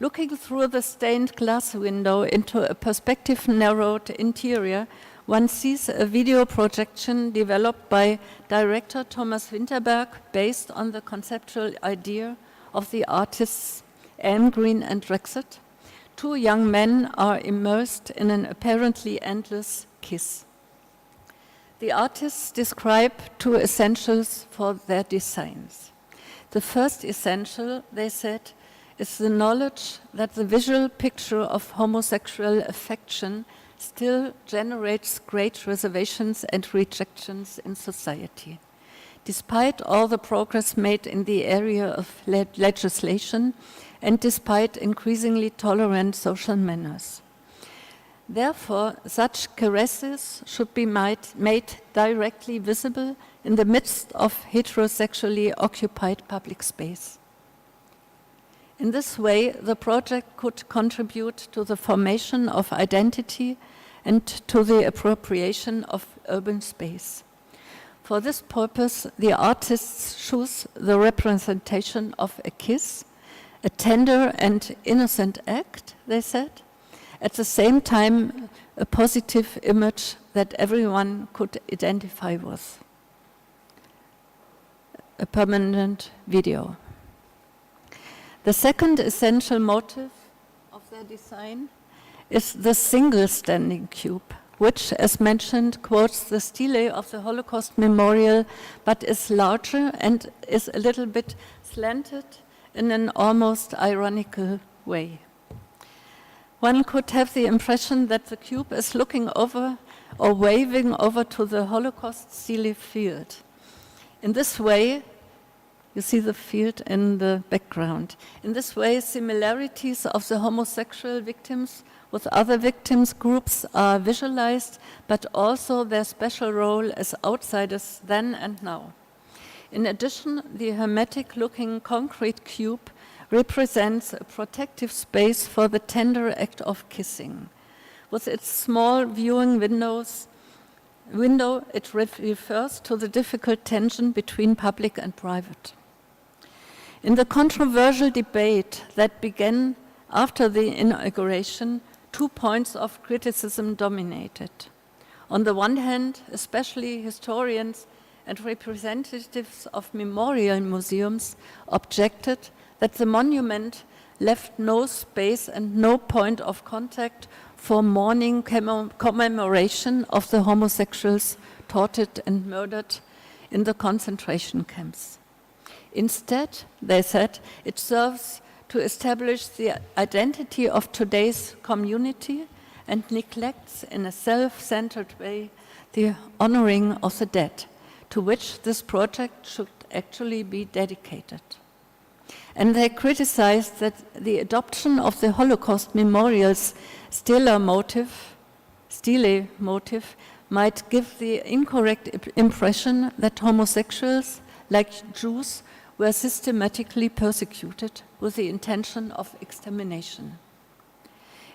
Looking through the stained glass window into a perspective-narrowed interior, one sees a video projection developed by director Thomas Winterberg based on the conceptual idea of the artists Elmgren and Drexet. Two young men are immersed in an apparently endless kiss. The artists describe two essentials for their designs. The first essential, they said, is the knowledge that the visual picture of homosexual affection still generates great reservations and rejections in society. Despite all the progress made in the area of legislation and despite increasingly tolerant social manners. Therefore, such caresses should be made directly visible in the midst of heterosexually occupied public space. In this way, the project could contribute to the formation of identity and to the appropriation of urban space. For this purpose, the artists choose the representation of a kiss, a tender and innocent act, they said, at the same time a positive image that everyone could identify with. A permanent video. The second essential motive of their design is the single standing cube, which, as mentioned, quotes the stele of the Holocaust Memorial, but is larger and is a little bit slanted in an almost ironical way. One could have the impression that the cube is looking over or waving over to the Holocaust stele field. In this way, you see the field in the background. In this way, similarities of the homosexual victims with other victims groups are visualized, but also their special role as outsiders then and now. In addition, the hermetic-looking concrete cube represents a protective space for the tender act of kissing. With its small viewing window, it refers to the difficult tension between public and private. In the controversial debate that began after the inauguration, 2 points of criticism dominated. On the one hand, especially historians and representatives of memorial museums objected that the monument left no space and no point of contact for mourning commemoration of the homosexuals tortured and murdered in the concentration camps. Instead, they said, it serves to establish the identity of today's community and neglects in a self-centered way the honoring of the dead, to which this project should actually be dedicated. And they criticized that the adoption of the Holocaust memorial's stele motive might give the incorrect impression that homosexuals, like Jews, were systematically persecuted with the intention of extermination.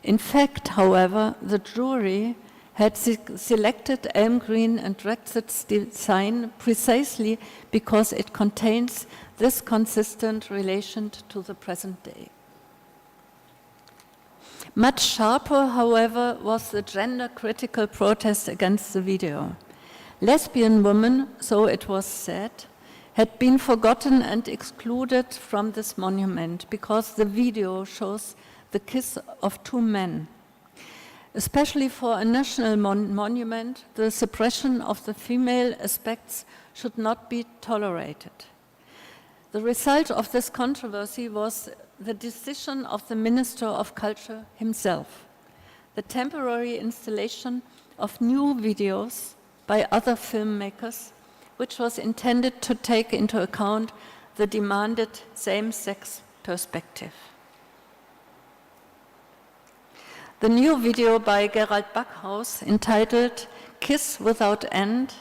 In fact, however, the jury had selected elm green and Brexit's design precisely because it contains this consistent relation to the present day. Much sharper, however, was the gender-critical protest against the video. Lesbian women, so it was said, had been forgotten and excluded from this monument because the video shows the kiss of 2 men. Especially for a national monument, the suppression of the female aspects should not be tolerated. The result of this controversy was the decision of the Minister of Culture himself, the temporary installation of new videos by other filmmakers, which was intended to take into account the demanded same-sex perspective. The new video by Gerald Backhaus, entitled Kiss Without End,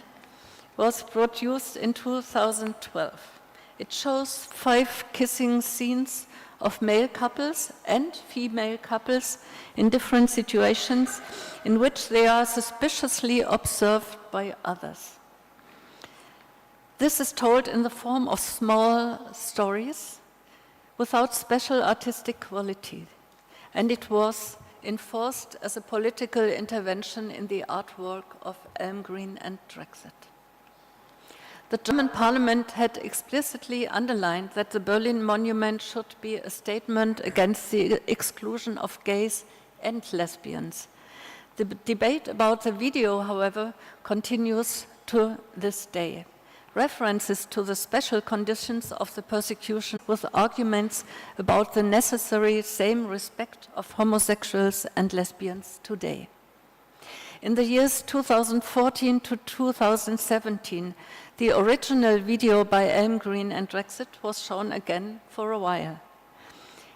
was produced in 2012. It shows 5 kissing scenes of male couples and female couples in different situations in which they are suspiciously observed by others. This is told in the form of small stories without special artistic quality, and it was enforced as a political intervention in the artwork of Elm Green and Brexit. The German parliament had explicitly underlined that the Berlin Monument should be a statement against the exclusion of gays and lesbians. The debate about the video, however, continues to this day. References to the special conditions of the persecution with arguments about the necessary same respect of homosexuals and lesbians today. In the years 2014 to 2017, the original video by Elm Green and Brexit was shown again for a while.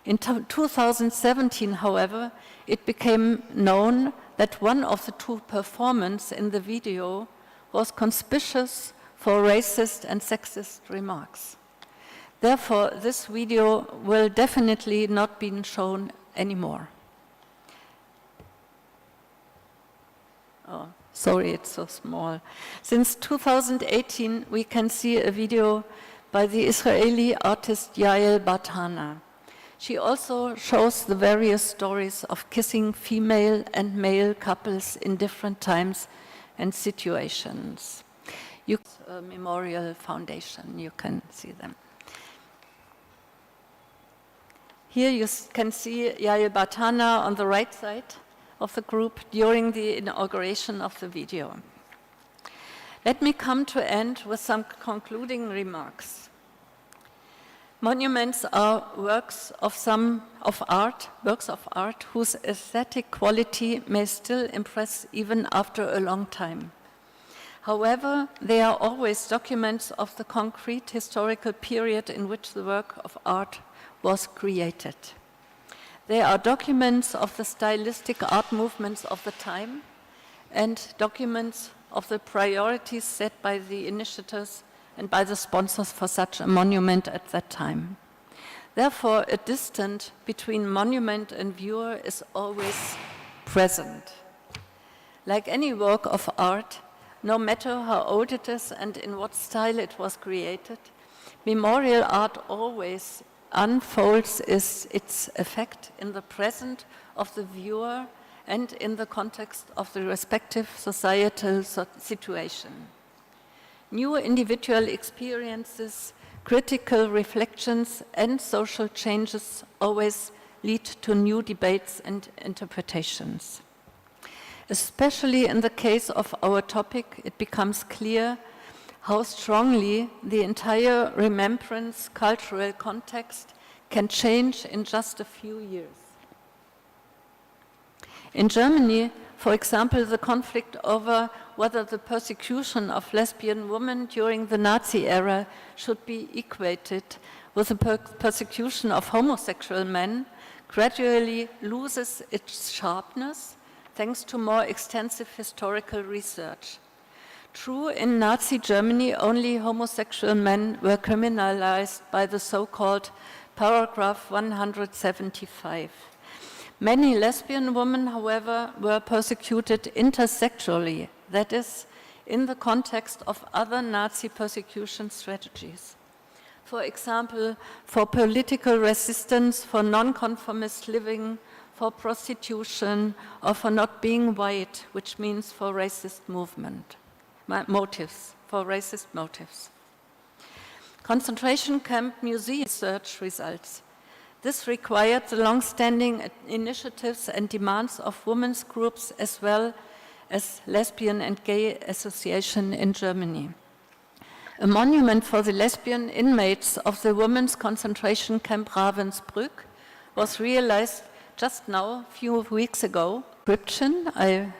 In 2017, however, it became known that one of the 2 performances in the video was conspicuous for racist and sexist remarks. Therefore, this video will definitely not be shown anymore. Oh, sorry, it's so small. Since 2018, we can see a video by the Israeli artist Yael Batana. She also shows the various stories of kissing female and male couples in different times and situations. Memorial Foundation, you can see them. Here you can see Yael Batana on the right side of the group during the inauguration of the video. Let me come to end with some concluding remarks. Monuments are works of art whose aesthetic quality may still impress even after a long time. However, they are always documents of the concrete historical period in which the work of art was created. They are documents of the stylistic art movements of the time and documents of the priorities set by the initiators and by the sponsors for such a monument at that time. Therefore, a distance between monument and viewer is always present. Like any work of art, no matter how old it is and in what style it was created, memorial art always unfolds its effect in the present of the viewer and in the context of the respective societal situation. New individual experiences, critical reflections, and social changes always lead to new debates and interpretations. Especially in the case of our topic, it becomes clear how strongly the entire remembrance cultural context can change in just a few years. In Germany, for example, the conflict over whether the persecution of lesbian women during the Nazi era should be equated with the persecution of homosexual men gradually loses its sharpness thanks to more extensive historical research. True, in Nazi Germany, only homosexual men were criminalized by the so-called paragraph 175. Many lesbian women, however, were persecuted intersexually, that is, in the context of other Nazi persecution strategies. For example, for political resistance, for nonconformist living, for prostitution, or for not being white, which means for racist motives, for racist motives. Concentration camp museum research results. This required the long-standing initiatives and demands of women's groups as well as lesbian and gay association in Germany. A monument for the lesbian inmates of the women's concentration camp Ravensbrück was realized just now, a few weeks ago. Description, I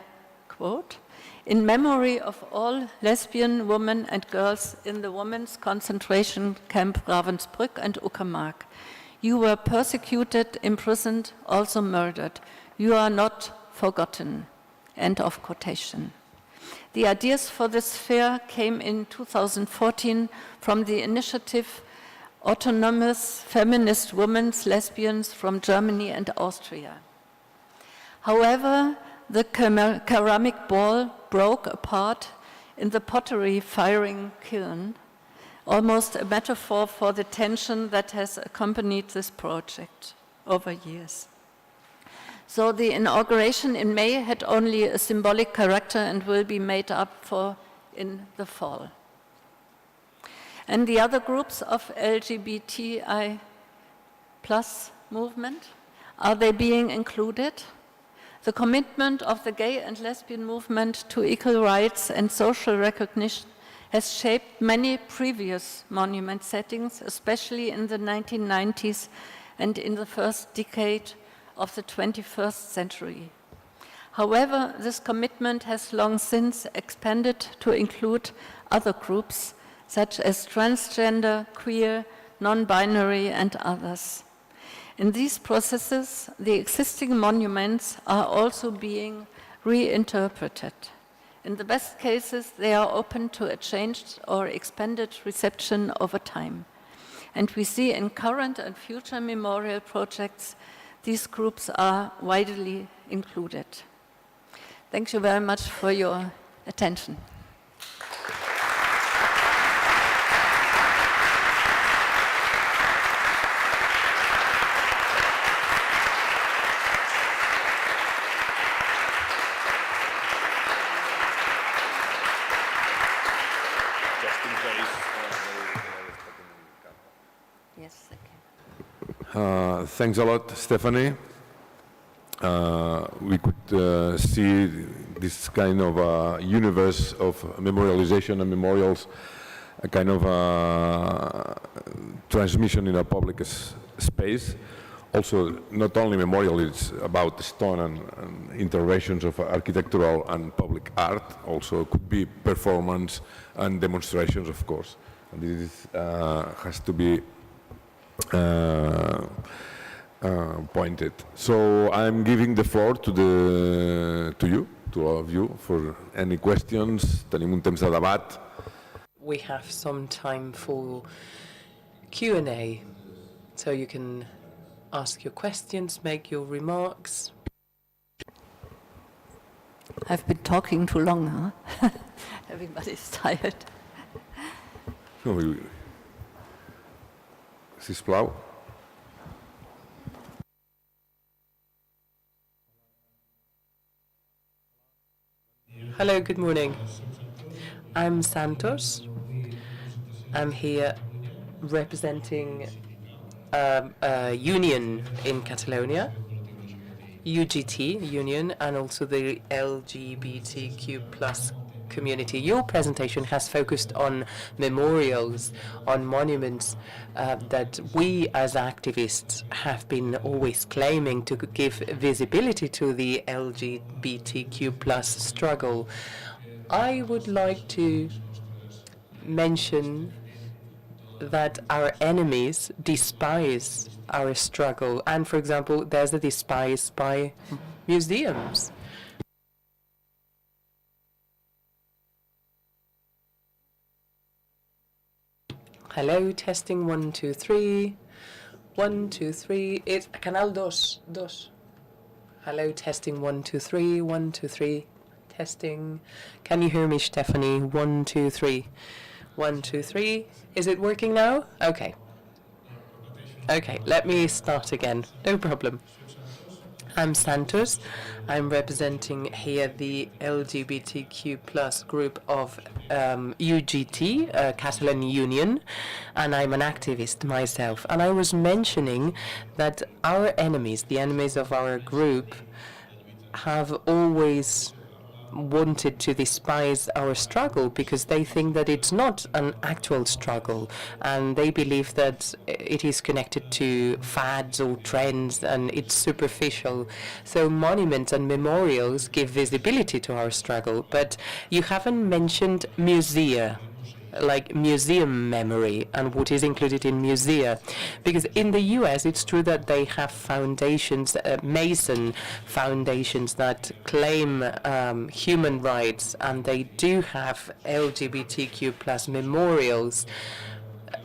quote, "In memory of all lesbian women and girls in the women's concentration camp Ravensbrück and Uckermark. You were persecuted, imprisoned, also murdered. You are not forgotten." End of quotation. The ideas for this fair came in 2014 from the initiative Autonomous Feminist Women's Lesbians from Germany and Austria. However, the ceramic ball broke apart in the pottery firing kiln, almost a metaphor for the tension that has accompanied this project over years. So the inauguration in May had only a symbolic character and will be made up for in the fall. And the other groups of LGBTI plus movement, are they being included? The commitment of the gay and lesbian movement to equal rights and social recognition has shaped many previous monument settings, especially in the 1990s and in the first decade of the 21st century. However, this commitment has long since expanded to include other groups, such as transgender, queer, non-binary, and others. In these processes, the existing monuments are also being reinterpreted. In the best cases, they are open to a changed or expanded reception over time. And we see in current and future memorial projects, these groups are widely included. Thank you very much for your attention. Thanks a lot, Stephanie. We could see this kind of universe of memorialization and memorials, a kind of transmission in a public space also not only memorial, it's about the stone and interventions of architectural and public art, also could be performance and demonstrations, of course. And this has to be pointed. So I'm giving the floor to you, to all of you, for any questions. Tenim un temps de debat. We have some time for Q&A, so you can ask your questions, make your remarks. I've been talking too long, huh? Everybody's tired. Sisplau. Hello, good morning. I'm Santos. I'm here representing a union in Catalonia, UGT union, and also the LGBTQ plus community. Your presentation has focused on memorials, on monuments that we as activists have been always claiming to give visibility to the LGBTQ plus struggle. I would like to mention that our enemies despise our struggle. And for example, there's a despise by museums. Hello, testing 1, 2, 3. 1, 2, 3. It's Canal 2. Hello, testing 1, 2, 3. 1, 2, 3. Testing. Can you hear me, Stephanie? 1, 2, 3. 1, 2, 3. Is it working now? Okay. Okay, let me start again. No problem. I'm Santos. I'm representing here the LGBTQ plus group of UGT, Catalan Union, and I'm an activist myself. And I was mentioning that our enemies, the enemies of our group, have always wanted to despise our struggle because they think that it's not an actual struggle, and they believe that it is connected to fads or trends and it's superficial. So monuments and memorials give visibility to our struggle, but you haven't mentioned musea, like museum memory and what is included in musea, because in the US it's true that they have foundations, Mason foundations that claim human rights, and they do have LGBTQ plus memorials.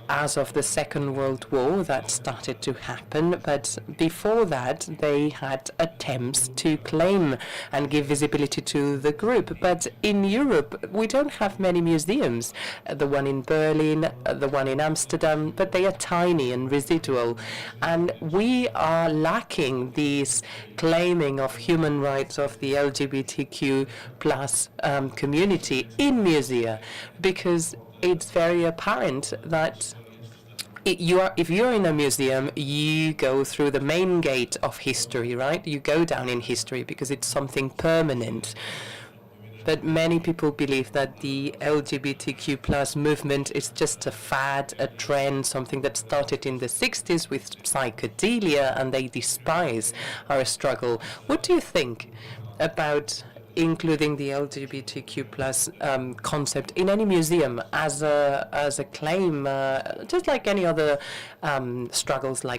As of the Second World War, that started to happen, but before that they had attempts to claim and give visibility to the group. But in Europe we don't have many museums. The one in Berlin, the one in Amsterdam, but they are tiny and residual, and we are lacking these claiming of human rights of the LGBTQ plus community in musea, because it's very apparent that if you're in a museum, you go through the main gate of history, right? You go down in history because it's something permanent. But many people believe that the LGBTQ plus movement is just a fad, a trend, something that started in the 60s with psychedelia, and they despise our struggle. What do you think about including the LGBTQ plus concept in any museum as a claim, just like any other struggles like